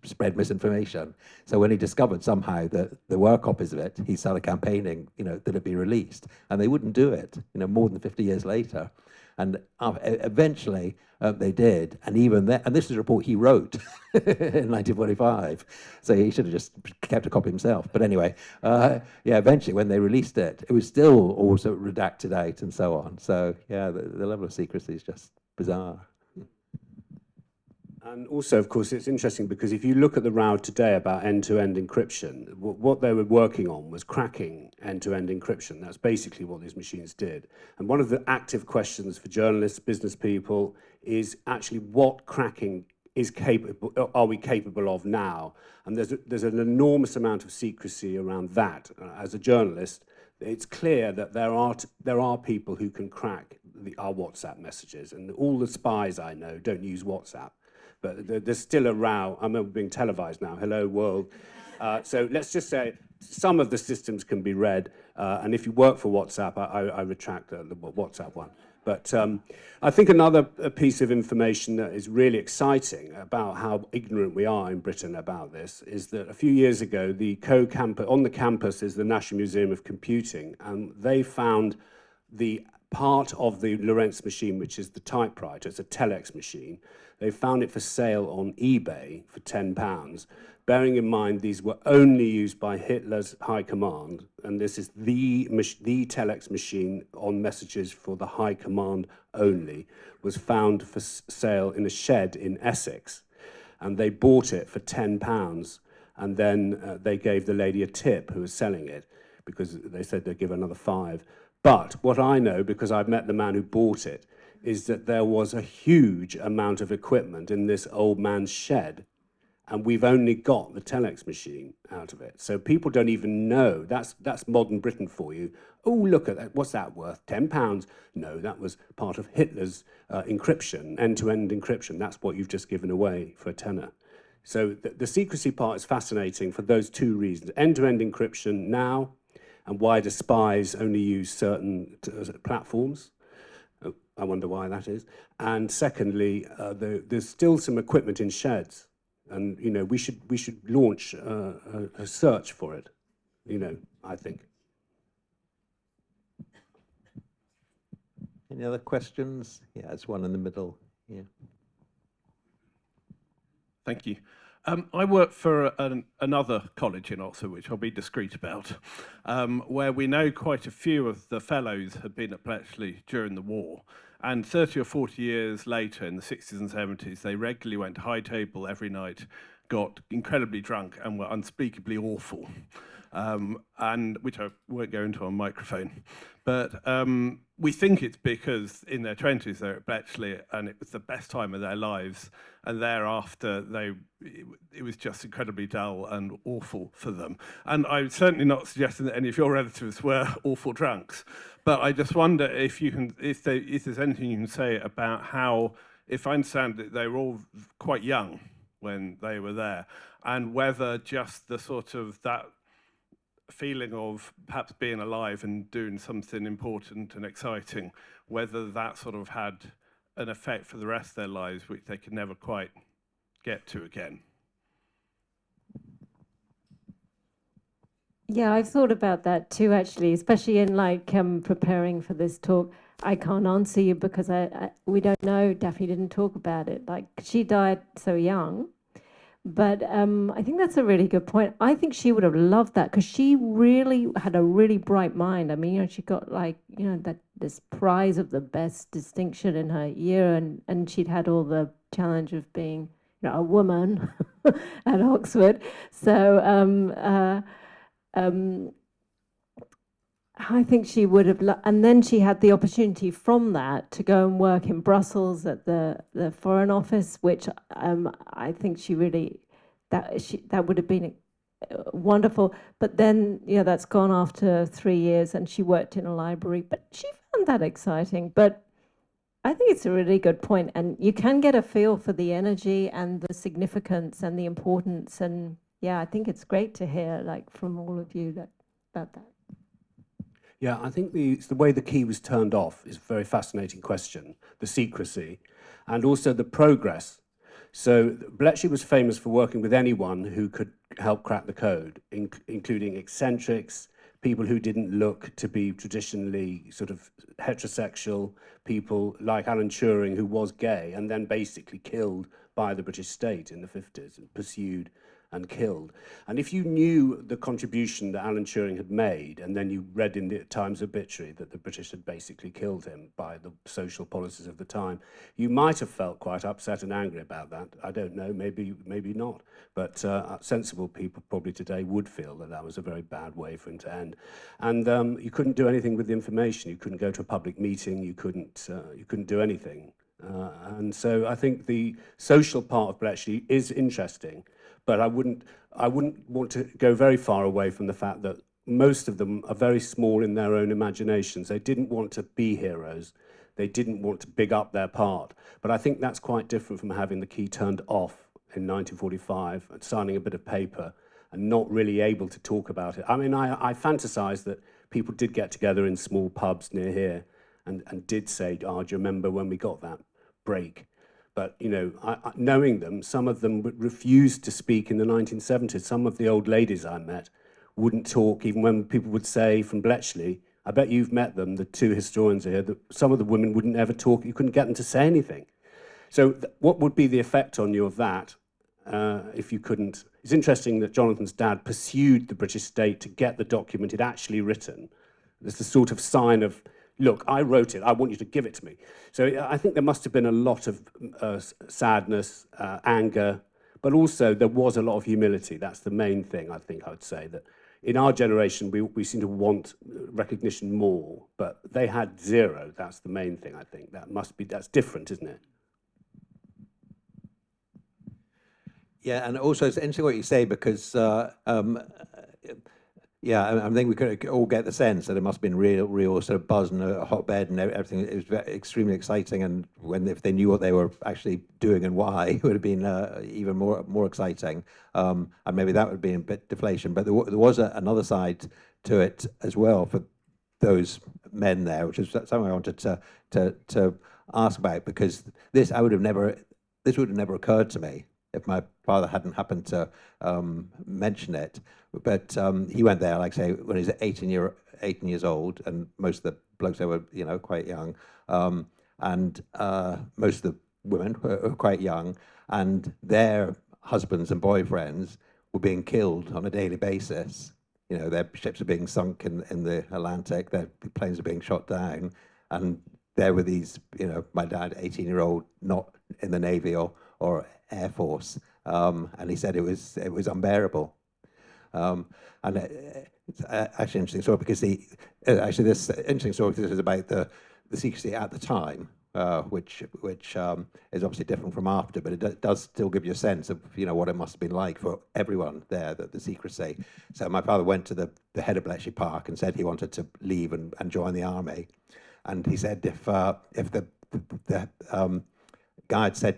spread misinformation. So when he discovered somehow that there were copies of it, he started campaigning, that it'd be released. And they wouldn't do it, more than 50 years later. And eventually they did. And even then, and this is a report he wrote in 1945. So he should have just kept a copy himself. But anyway, eventually when they released it, it was still also redacted out and so on. So yeah, the level of secrecy is just bizarre. And also, of course, it's interesting because if you look at the row today about end-to-end encryption, what they were working on was cracking end-to-end encryption. That's basically what these machines did. And one of the active questions for journalists, business people, is actually what cracking are we capable of now? And there's an enormous amount of secrecy around that. As a journalist, it's clear that there are people who can crack our WhatsApp messages, and all the spies I know don't use WhatsApp. But there's still a row. I'm being televised now. Hello, world. So let's just say some of the systems can be read. And if you work for WhatsApp, I retract the WhatsApp one. But I think another piece of information that is really exciting about how ignorant we are in Britain about this is that a few years ago, on the campus is the National Museum of Computing, and they found the part of the Lorenz machine, which is the typewriter. It's a telex machine. They found it for sale on eBay for £10, bearing in mind these were only used by Hitler's high command, and this is the telex machine on messages for the high command only, was found for sale in a shed in Essex. And they bought it for £10, and then they gave the lady a tip who was selling it, because they said they'd give another £5. But what I know, because I've met the man who bought it, is that there was a huge amount of equipment in this old man's shed. and we've only got the telex machine out of it. So people don't even know. That's modern Britain for you. Oh, look at that. What's that worth? £10? No, that was part of Hitler's encryption, end-to-end encryption. That's what you've just given away for a tenner. So the secrecy part is fascinating for those two reasons. End-to-end encryption now, and why do spies only use certain platforms? I wonder why that is. And secondly, there's still some equipment in sheds, and we should launch a search for it. I think. Any other questions? Yeah, there's one in the middle. Yeah. Thank you. I work for another college in Oxford, which I'll be discreet about, where we know quite a few of the fellows had been at Bletchley during the war. And 30 or 40 years later, in the 60s and 70s, they regularly went to high table every night, got incredibly drunk, and were unspeakably awful, and which I won't go into on microphone. But we think it's because in their 20s they're at Bletchley, and it was the best time of their lives, and thereafter it was just incredibly dull and awful for them. And I'm certainly not suggesting that any of your relatives were awful drunks, but I just wonder if there's anything you can say about how, if I understand it, they were all quite young when they were there, and whether just the sort of that feeling of perhaps being alive and doing something important and exciting, whether that sort of had an effect for the rest of their lives, which they could never quite get to again. Yeah, I've thought about that too, actually, especially in preparing for this talk. I can't answer you because we don't know. Daphne didn't talk about it. She died so young. But I think that's a really good point. I think she would have loved that because she really had a really bright mind. I mean, she got this prize of the best distinction in her year, and she'd had all the challenge of being a woman at Oxford. So I think she would have, and then she had the opportunity from that to go and work in Brussels at the Foreign Office, which I think she really, that would have been wonderful. But then, that's gone after 3 years, and she worked in a library, but she found that exciting. But I think it's a really good point, and you can get a feel for the energy and the significance and the importance, and yeah, I think it's great to hear from all of you about that. Yeah, I think the way the key was turned off is a very fascinating question, the secrecy, and also the progress. So Bletchley was famous for working with anyone who could help crack the code, including eccentrics, people who didn't look to be traditionally sort of heterosexual, people like Alan Turing, who was gay, and then basically killed by the British state in the 50s, and pursued and killed. And if you knew the contribution that Alan Turing had made, and then you read in the Times obituary that the British had basically killed him by the social policies of the time, you might have felt quite upset and angry about that. I don't know, maybe not. But sensible people probably today would feel that that was a very bad way for him to end. And you couldn't do anything with the information. You couldn't go to a public meeting. You couldn't do anything. And so I think the social part of Bletchley is interesting. But I wouldn't want to go very far away from the fact that most of them are very small in their own imaginations. They didn't want to be heroes. They didn't want to big up their part. But I think that's quite different from having the key turned off in 1945 and signing a bit of paper and not really able to talk about it. I mean, I fantasize that people did get together in small pubs near here and did say, do you remember when we got that break? But, knowing them, some of them refused to speak in the 1970s. Some of the old ladies I met wouldn't talk, even when people would say from Bletchley, I bet you've met them, the two historians are here, that some of the women wouldn't ever talk. You couldn't get them to say anything. So what would be the effect on you of that if you couldn't? It's interesting that Jonathan's dad pursued the British state to get the document he'd actually written. It's the sort of sign of, look, I wrote it, I want you to give it to me. So I think there must have been a lot of sadness, anger, but also there was a lot of humility. That's the main thing, I think I would say, that in our generation, we seem to want recognition more, but they had zero. That's the main thing, I think. That's different, isn't it? Yeah, and also it's interesting what you say because, yeah, I think we could all get the sense that it must have been real sort of buzz and a hotbed and everything. It was extremely exciting, and if they knew what they were actually doing and why, it would have been even more exciting. And maybe that would have been a bit deflation. But there was another side to it as well for those men there, which is something I wanted to ask about, because this would have never occurred to me if my father hadn't happened to mention it. But he went there, like I say, when he was 18 years old, and most of the blokes there were, quite young, and most of the women were quite young, and their husbands and boyfriends were being killed on a daily basis. Their ships are being sunk in the Atlantic, their planes are being shot down, and there were these, my dad, 18-year-old, not in the Navy or Air Force, and he said it was unbearable. And it's actually interesting story because this interesting story, this is about the secrecy at the time, which is obviously different from after, but it does still give you a sense of what it must have been like for everyone there, the secrecy. So my father went to the head of Bletchley Park and said he wanted to leave and join the army, and he said if the guy had said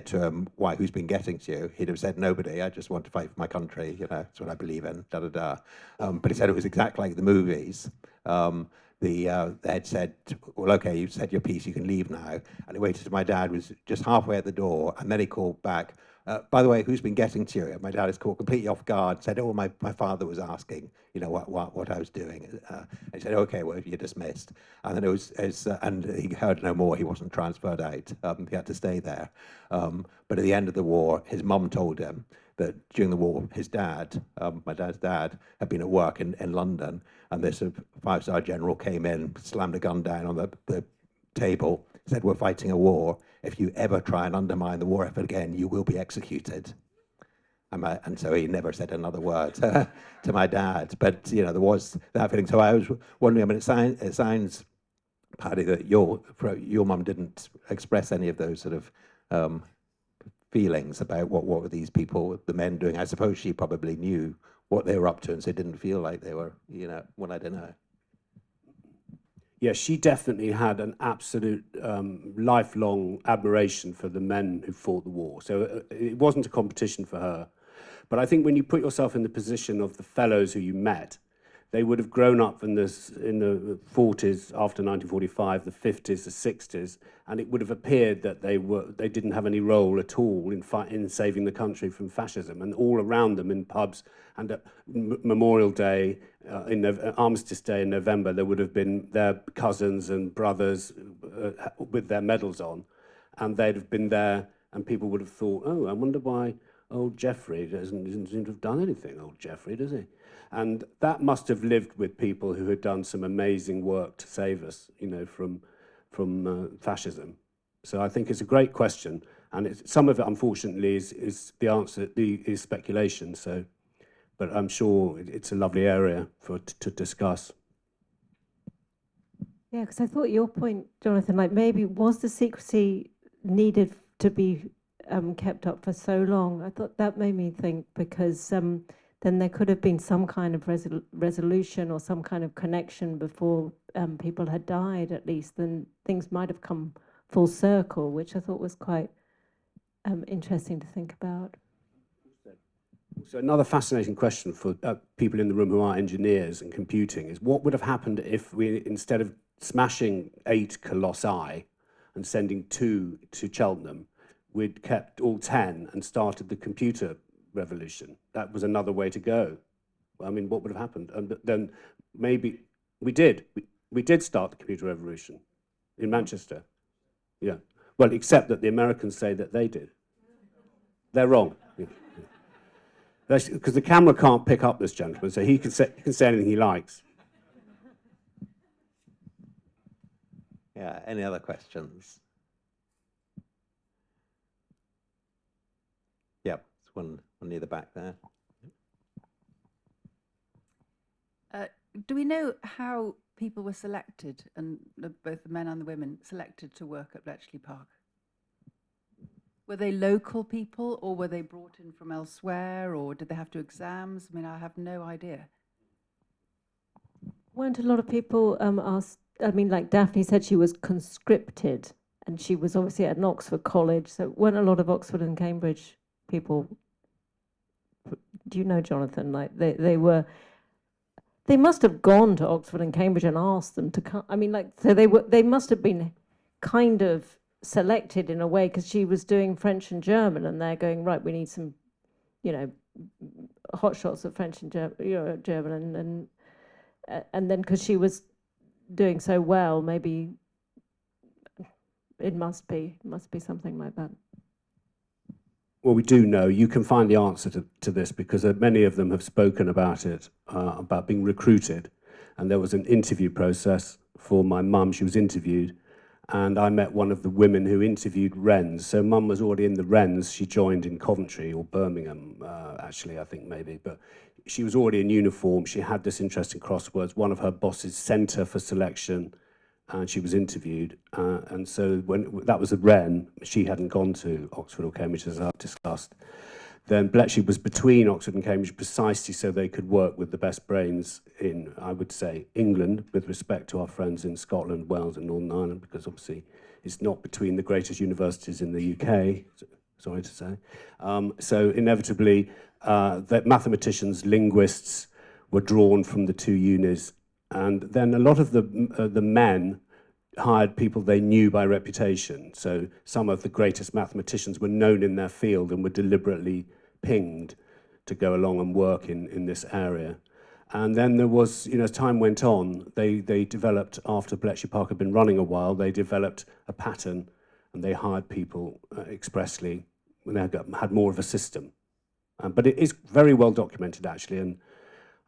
to him, "Why? Who's been getting to you?" He'd have said, "Nobody. I just want to fight for my country. That's what I believe in." Da da da. But he said it was exactly like the movies. The head said, "Well, okay, you've said your piece. You can leave now." And he waited till my dad was just halfway at the door, and then he called back. By the way, who's been getting to you? And my dad is caught completely off guard. Said, "Oh, my father was asking, what I was doing." And he said, "Okay, well, you're dismissed." And then and he heard no more. He wasn't transferred out. He had to stay there. But at the end of the war, his mum told him that during the war, his dad, my dad's dad, had been at work in London, and this five-star general came in, slammed a gun down on the table, said, "We're fighting a war. If you ever try and undermine the war effort again, you will be executed." And so he never said another word to my dad. But there was that feeling. So I was wondering. I mean, it sounds, Paddy, that your mum didn't express any of those sort of feelings about what were these people, the men, doing. I suppose she probably knew what they were up to, and so it didn't feel like they were, well, I don't know. Yeah, she definitely had an absolute lifelong admiration for the men who fought the war. So it wasn't a competition for her. But I think when you put yourself in the position of the fellows who you met, they would have grown up in the 40s after 1945, the 50s, the 60s, and it would have appeared that they didn't have any role at all in saving the country from fascism. And all around them in pubs and at Memorial Day, Armistice Day in November, there would have been their cousins and brothers with their medals on, and they'd have been there, and people would have thought, "Oh, I wonder why old Geoffrey doesn't seem to have done anything, old Geoffrey, does he?" And that must have lived with people who had done some amazing work to save us, from fascism. So I think it's a great question, and some of it, unfortunately, is the answer is speculation. So, but I'm sure it's a lovely area to discuss. Yeah, because I thought your point, Jonathan, like maybe was the secrecy needed to be kept up for so long? I thought that made me think, because then there could have been some kind of resolution or some kind of connection before people had died, at least. Then things might have come full circle, which I thought was quite interesting to think about. So another fascinating question for people in the room who are engineers and computing is, what would have happened if we, instead of smashing 8 colossi and sending 2 to Cheltenham, we'd kept all 10 and started the computer revolution? That was another way to go. I mean, what would have happened? And then maybe we did start the computer revolution in Manchester. Yeah. Well, except that the Americans say that they did. They're wrong. Because the camera can't pick up this gentleman, so he can say anything he likes. Yeah. Any other questions? Yeah. There's one near the back there. Do we know how people were selected, and both the men and the women selected to work at Bletchley Park? Were they local people, or were they brought in from elsewhere, or did they have to do exams? I mean, I have no idea. Weren't a lot of people asked? I mean, like Daphne said, she was conscripted, and she was obviously at an Oxford college. So weren't a lot of Oxford and Cambridge people? Do you know, Jonathan? Like they were. They must have gone to Oxford and Cambridge and asked them to come. I mean, like, so they must have been kind of selected in a way, because she was doing French and German, and they're going, right, we need some, you know, hot shots of French and German, and then because she was doing so well, maybe it must be something like that. Well, we do know. You can find the answer to this, because many of them have spoken about it, about being recruited. And there was an interview process for my mum. She was interviewed, and I met one of the women who interviewed Wrens. So mum was already in the Wrens. She joined in Coventry or Birmingham, actually, I think maybe. But she was already in uniform. She had this interest in crosswords. One of her bosses sent her for selection, and she was interviewed. And so when that was a Wren, she hadn't gone to Oxford or Cambridge, as I've discussed. Then Bletchley was between Oxford and Cambridge precisely so they could work with the best brains in, I would say, England, with respect to our friends in Scotland, Wales and Northern Ireland, because obviously it's not between the greatest universities in the UK, sorry to say. So inevitably, that mathematicians, linguists were drawn from the two unis. And then a lot of the men hired people they knew by reputation. So some of the greatest mathematicians were known in their field and were deliberately pinged to go along and work in this area. And then there was, you know, as time went on, they developed, after Bletchley Park had been running a while, they developed a pattern, and they hired people expressly when they had more of a system. But it is very well documented, actually, and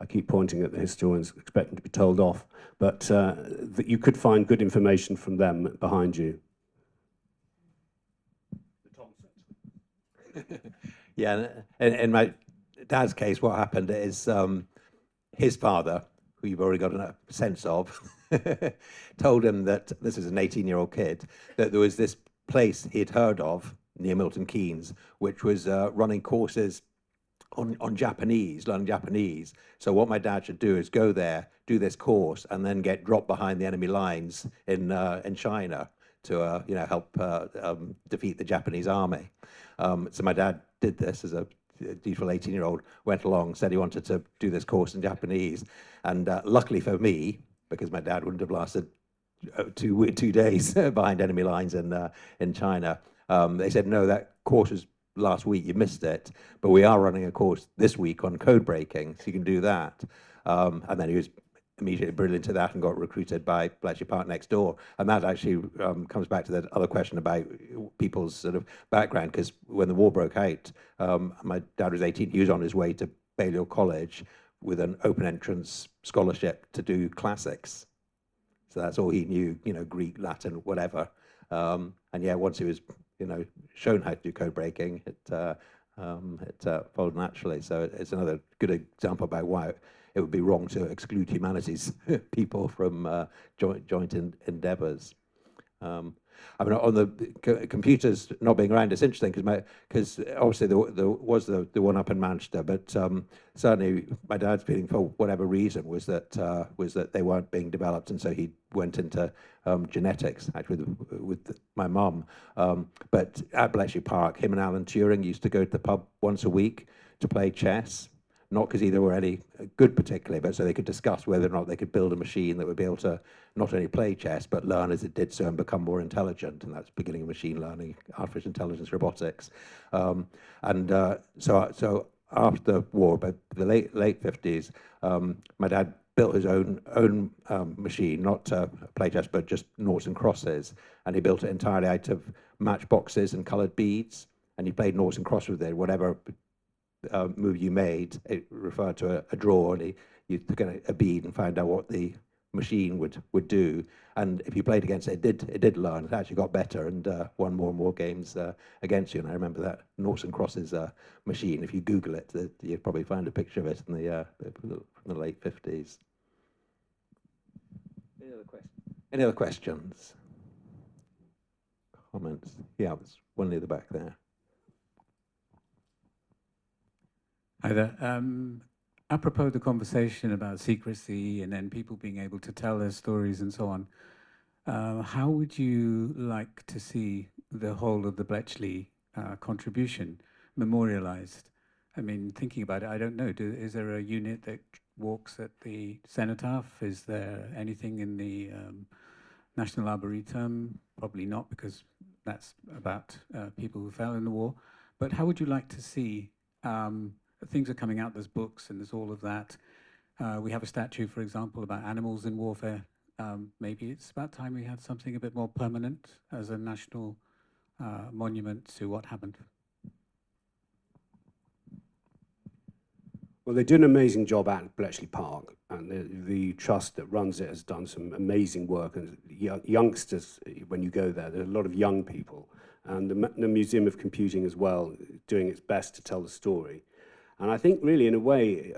I keep pointing at the historians, expecting to be told off, but that you could find good information from them behind you. Yeah, in my dad's case, what happened is his father, who you've already got a sense of, told him that, this is an 18-year-old kid, that there was this place he'd heard of near Milton Keynes, which was running courses on Japanese, learning Japanese. So what my dad should do is go there, do this course, and then get dropped behind the enemy lines in China to you know, help defeat the Japanese army. So my dad did this as a beautiful 18-year-old, went along, said he wanted to do this course in Japanese, and luckily for me, because my dad wouldn't have lasted 2 days behind enemy lines in China, they said, no, that course is last week, you missed it, but we are running a course this week on code breaking, so you can do that. And then he was immediately brilliant at that and got recruited by Bletchley Park next door. And that actually comes back to that other question about people's sort of background, because when the war broke out, my dad was 18, he was on his way to Balliol College with an open entrance scholarship to do classics. So that's all he knew, you know, Greek, Latin, whatever. And yeah, once he was, you know, shown how to do code breaking, it followed naturally. So it's another good example about why it would be wrong to exclude humanities people from joint endeavours. I mean, on the computers not being around, it's interesting because obviously there was the one up in Manchester, but certainly my dad's feeling, for whatever reason, was that they weren't being developed, and so he went into genetics, actually with my mum. But at Bletchley Park, him and Alan Turing used to go to the pub once a week to play chess. Not because either were any good particularly, but so they could discuss whether or not they could build a machine that would be able to not only play chess, but learn as it did so and become more intelligent. And that's the beginning of machine learning, artificial intelligence, robotics. So after the war, by the late 50s, my dad built his own machine, not to play chess, but just noughts and crosses. And he built it entirely out of matchboxes and coloured beads. And he played noughts and crosses with it, whatever move you made, it referred to a draw, and you took a bead and found out what the machine would do. And if you played against it, it did learn. It actually got better and won more and more games against you. And I remember that noughts and crosses machine. If you Google it, you'd probably find a picture of it in from the late 50s. Any other questions? Comments? Yeah, there's one near the back there. Hi there. Apropos the conversation about secrecy and then people being able to tell their stories and so on, how would you like to see the whole of the Bletchley contribution memorialized? I mean, thinking about it, I don't know. Is there a unit that walks at the cenotaph? Is there anything in the National Arboretum? Probably not, because that's about people who fell in the war. But how would you like to see, things are coming out, there's books and there's all of that. We have a statue, for example, about animals in warfare. Maybe it's about time we had something a bit more permanent as a national monument to what happened. Well, they do an amazing job at Bletchley Park, and the trust that runs it has done some amazing work. And youngsters, when you go there, there are a lot of young people, and the Museum of Computing as well, doing its best to tell the story. And I think really, in a way,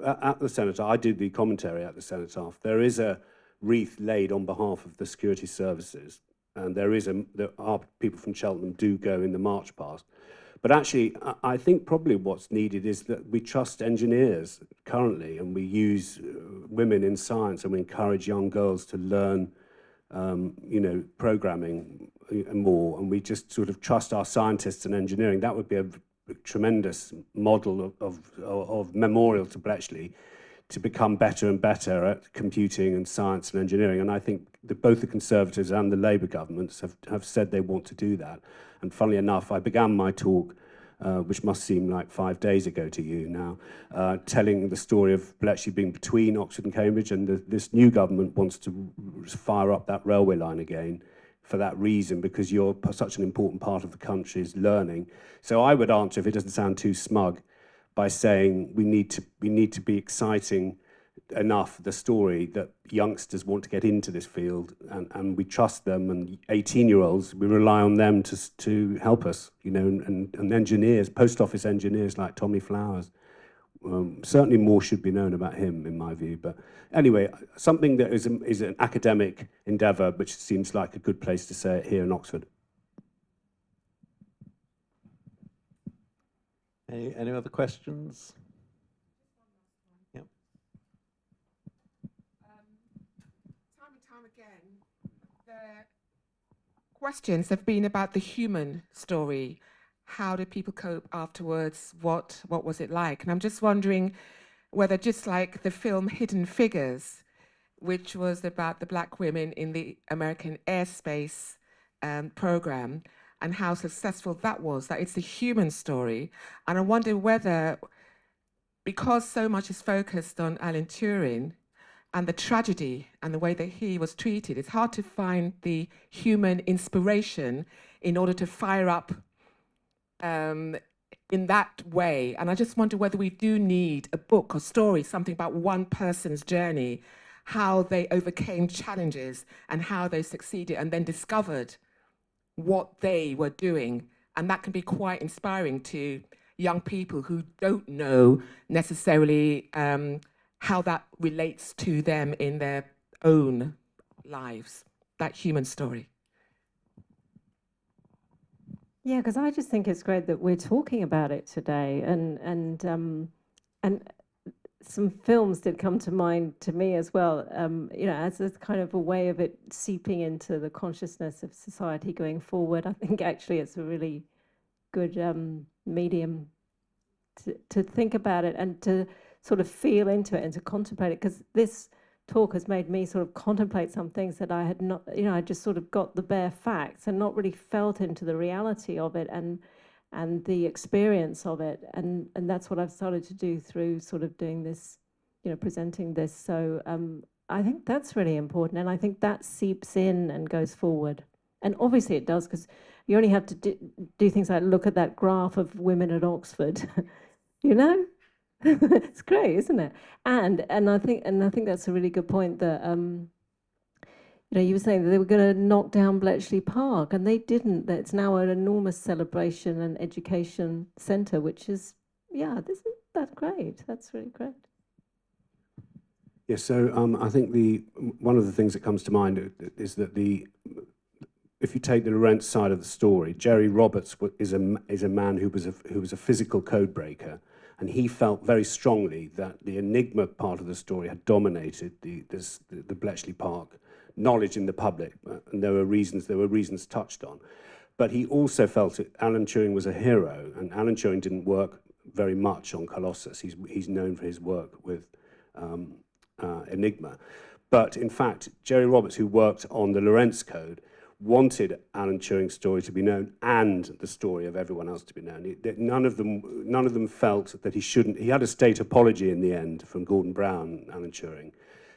at the cenotaph, I did the commentary at the cenotaph, there is a wreath laid on behalf of the security services, and there are people from Cheltenham do go in the march past. But actually, I think probably what's needed is that we trust engineers currently, and we use women in science, and we encourage young girls to learn, programming more, and we just sort of trust our scientists and engineering. That would be a tremendous model of memorial to Bletchley, to become better and better at computing and science and engineering. And I think that both the Conservatives and the Labour governments have said they want to do that. And funnily enough, I began my talk, which must seem like 5 days ago to you now, telling the story of Bletchley being between Oxford and Cambridge, and this new government wants to fire up that railway line again for that reason, because you're such an important part of the country's learning. So I would answer, if it doesn't sound too smug, by saying we need to be exciting enough the story that youngsters want to get into this field, and we trust them, and 18-year-olds, we rely on them to help us, and engineers, post office engineers like Tommy Flowers. Certainly more should be known about him, in my view. But anyway, something that is an academic endeavour, which seems like a good place to say it here in Oxford. Any other questions? Yep. Time and time again, the questions have been about the human story. How did people cope afterwards? What was it like? And I'm just wondering whether, just like the film Hidden Figures, which was about the black women in the American airspace program, and how successful that was, that it's the human story. And I wonder whether, because so much is focused on Alan Turing and the tragedy and the way that he was treated, it's hard to find the human inspiration in order to fire up in that way. And I just wonder whether we do need a book or story, something about one person's journey, how they overcame challenges and how they succeeded and then discovered what they were doing. And that can be quite inspiring to young people who don't know necessarily how that relates to them in their own lives, that human story. Yeah, because I just think it's great that we're talking about it today, and some films did come to mind to me as well. As a kind of a way of it seeping into the consciousness of society going forward. I think actually it's a really good medium to think about it and to sort of feel into it and to contemplate it. Because this talk has made me sort of contemplate some things that I had not, I just sort of got the bare facts and not really felt into the reality of it and the experience of it. And that's what I've started to do through sort of doing this, presenting this. So I think that's really important. And I think that seeps in and goes forward. And obviously it does, because you only have to do things like look at that graph of women at Oxford, It's great, isn't it? And I think that's a really good point that you were saying that they were going to knock down Bletchley Park, and they didn't. That it's now an enormous celebration and education centre, which is that's great. That's really great. Yes, so I think one of the things that comes to mind is that if you take the Lorentz side of the story, Jerry Roberts is a man who was a physical code breaker. And he felt very strongly that the enigma part of the story had dominated the Bletchley Park knowledge in the public, and there were reasons touched on. But he also felt that Alan Turing was a hero, and Alan Turing didn't work very much on Colossus. He's known for his work with Enigma. But in fact, Jerry Roberts, who worked on the Lorentz Code, wanted Alan Turing's story to be known and the story of everyone else to be known. None of them felt that he shouldn't. He had a state apology in the end from Gordon Brown, Alan Turing.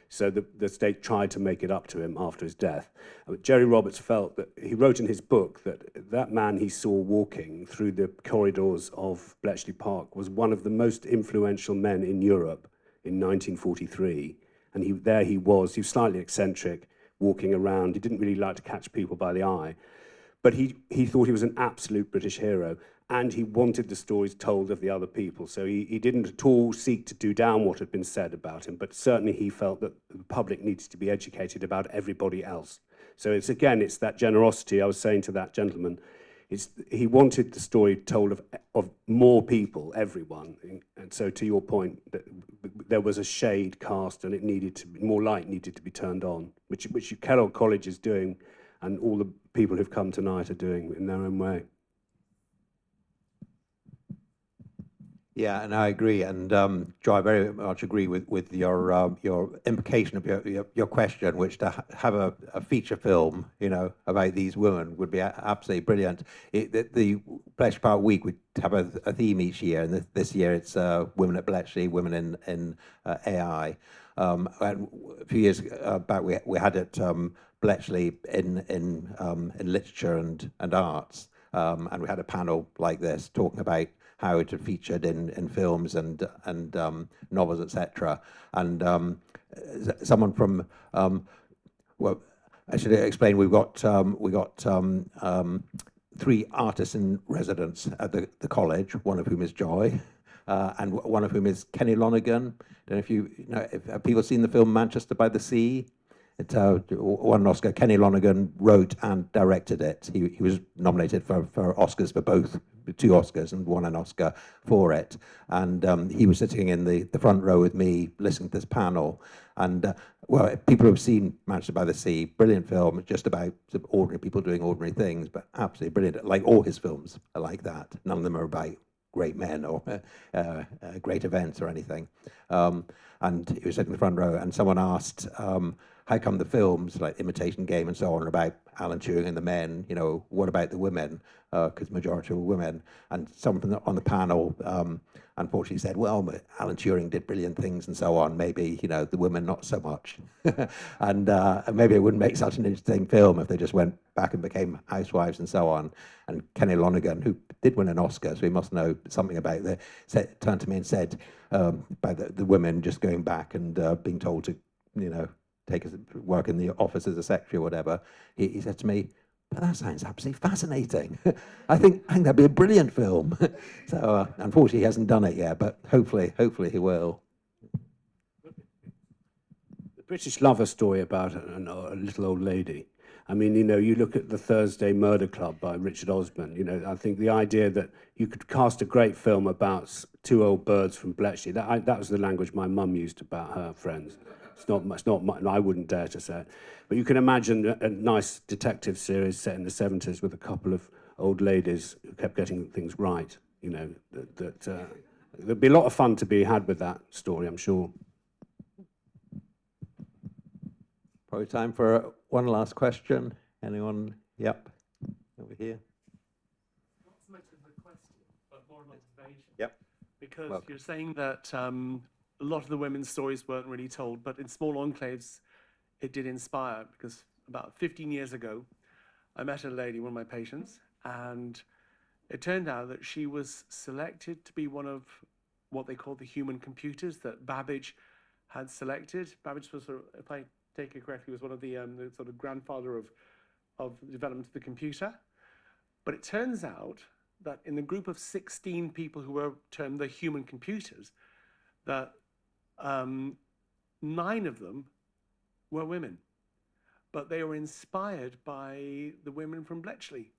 So the state tried to make it up to him after his death. But Jerry Roberts felt that, he wrote in his book that that man he saw walking through the corridors of Bletchley Park was one of the most influential men in Europe in 1943. And there he was slightly eccentric, walking around. He didn't really like to catch people by the eye. But he thought he was an absolute British hero, and he wanted the stories told of the other people. So he didn't at all seek to do down what had been said about him, but certainly he felt that the public needs to be educated about everybody else. So it's that generosity I was saying to that gentleman. He wanted the story told of more people, everyone. And so to your point, that there was a shade cast and more light needed to be turned on, which Kellogg College is doing, and all the people who've come tonight are doing in their own way. Yeah, and I agree. And Joe, I very much agree with your implication of your question, which to have a feature film, about these women would be absolutely brilliant. The Bletchley Park Week would have a theme each year, and this year it's women at Bletchley, women in AI. And a few years back, we had it Bletchley in literature and arts, and we had a panel like this talking about how it had featured in films and novels, etc. And someone from well, I should explain. We got 3 artists in residence at the college, one of whom is Joy, and one of whom is Kenny Lonergan. Don't know if have people seen the film Manchester by the Sea? It won an Oscar. Kenny Lonergan wrote and directed it. He was nominated for Oscars for both, 2 Oscars, and won an Oscar for it. And he was sitting in the front row with me, listening to this panel. And well, people who've seen Manchester by the Sea, brilliant film, just about sort of ordinary people doing ordinary things, but absolutely brilliant. Like all his films are like that. None of them are about great men or great events or anything. And he was sitting in the front row, and someone asked, how come the films like Imitation Game and so on are about Alan Turing and the men? What about the women? Because majority were women. And someone on the panel unfortunately said, well, Alan Turing did brilliant things and so on. Maybe the women not so much. And maybe it wouldn't make such an interesting film if they just went back and became housewives and so on. And Kenny Lonergan, who did win an Oscar, so he must know something about turned to me and said about the women just going back and being told to, work in the office as a secretary or whatever. He said to me, but that sounds absolutely fascinating. I think that'd be a brilliant film. So unfortunately, he hasn't done it yet, but hopefully he will. The British love a story about a little old lady. I mean, you look at The Thursday Murder Club by Richard Osman. I think the idea that you could cast a great film about 2 old birds from Bletchley, that was the language my mum used about her friends. It's not. I wouldn't dare to say it. But you can imagine a nice detective series set in the 70s with a couple of old ladies who kept getting things right. There'd be a lot of fun to be had with that story, I'm sure. Probably time for one last question. Anyone? Yep. Over here. Not so much of a question, but more an observation. Yep. Because you're saying that a lot of the women's stories weren't really told, but in small enclaves, it did inspire. Because about 15 years ago, I met a lady, one of my patients, and it turned out that she was selected to be one of what they call the human computers that Babbage had selected. Babbage was, if I take it correctly, was one of the sort of grandfather of the development of the computer. But it turns out that in the group of 16 people who were termed the human computers, that 9 of them were women, but they were inspired by the women from Bletchley.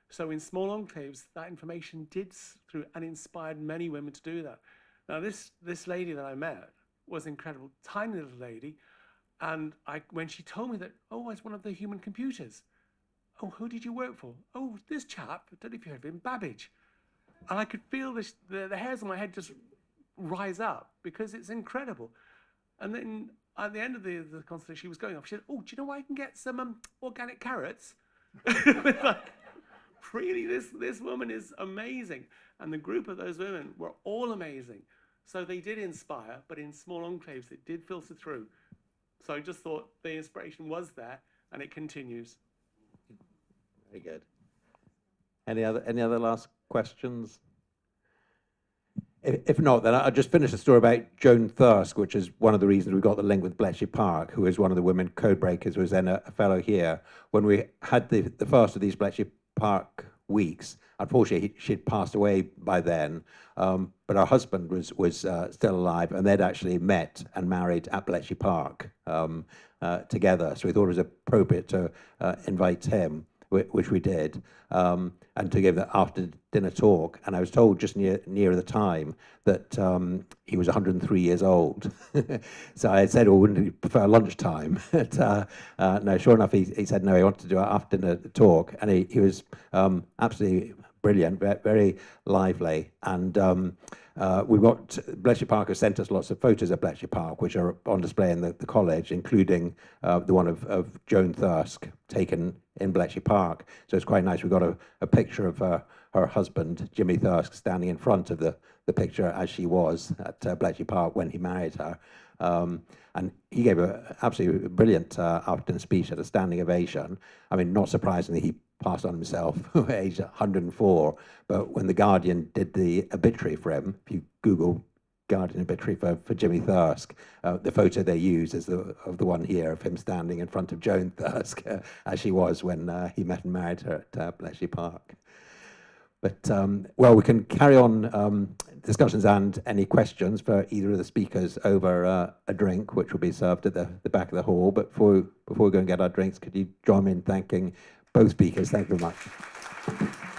So in small enclaves, that information did through and inspired many women to do that. Now, this lady that I met was incredible, tiny little lady. And when she told me that, oh, I was one of the human computers. Oh, who did you work for? Oh, this chap, I don't know if you heard of him, Babbage. And I could feel the hairs on my head just rise up because it's incredible. And then at the end of the consultation, she was going off. She said, oh, do you know where I can get some organic carrots? Like, really, this woman is amazing. And the group of those women were all amazing. So they did inspire, but in small enclaves, it did filter through. So I just thought the inspiration was there, and it continues. Very good. Any other last questions? If not, then I'll just finish the story about Joan Thirsk, which is one of the reasons we got the link with Bletchley Park, who is one of the women code breakers, who was then a fellow here. When we had the first of these Bletchley Park weeks, unfortunately she'd passed away by then, but her husband was still alive, and they'd actually met and married at Bletchley Park together. So we thought it was appropriate to invite him, which we did, and to give the after dinner talk. And I was told just near the time that he was 103 years old. So I said, well, wouldn't you prefer lunchtime? But no, sure enough, he said no, he wanted to do an after dinner talk, and he was absolutely brilliant, very lively. And we've got, Bletchley Park has sent us lots of photos of Bletchley Park, which are on display in the college, including the one of Joan Thirsk taken in Bletchley Park. So it's quite nice. We've got a picture of her husband, Jimmy Thirsk, standing in front of the picture as she was at Bletchley Park when he married her. And he gave an absolutely brilliant after-dinner speech at a standing ovation. I mean, not surprisingly, he passed on himself at age 104. But when The Guardian did the obituary for him, if you Google Guardian obituary for Jimmy Thirsk, the photo they use is of the one here of him standing in front of Joan Thirsk, as she was when he met and married her at Bletchley Park. But, well, we can carry on discussions and any questions for either of the speakers over a drink, which will be served at the back of the hall. But before we go and get our drinks, could you join me in thanking both speakers? Thank you very much.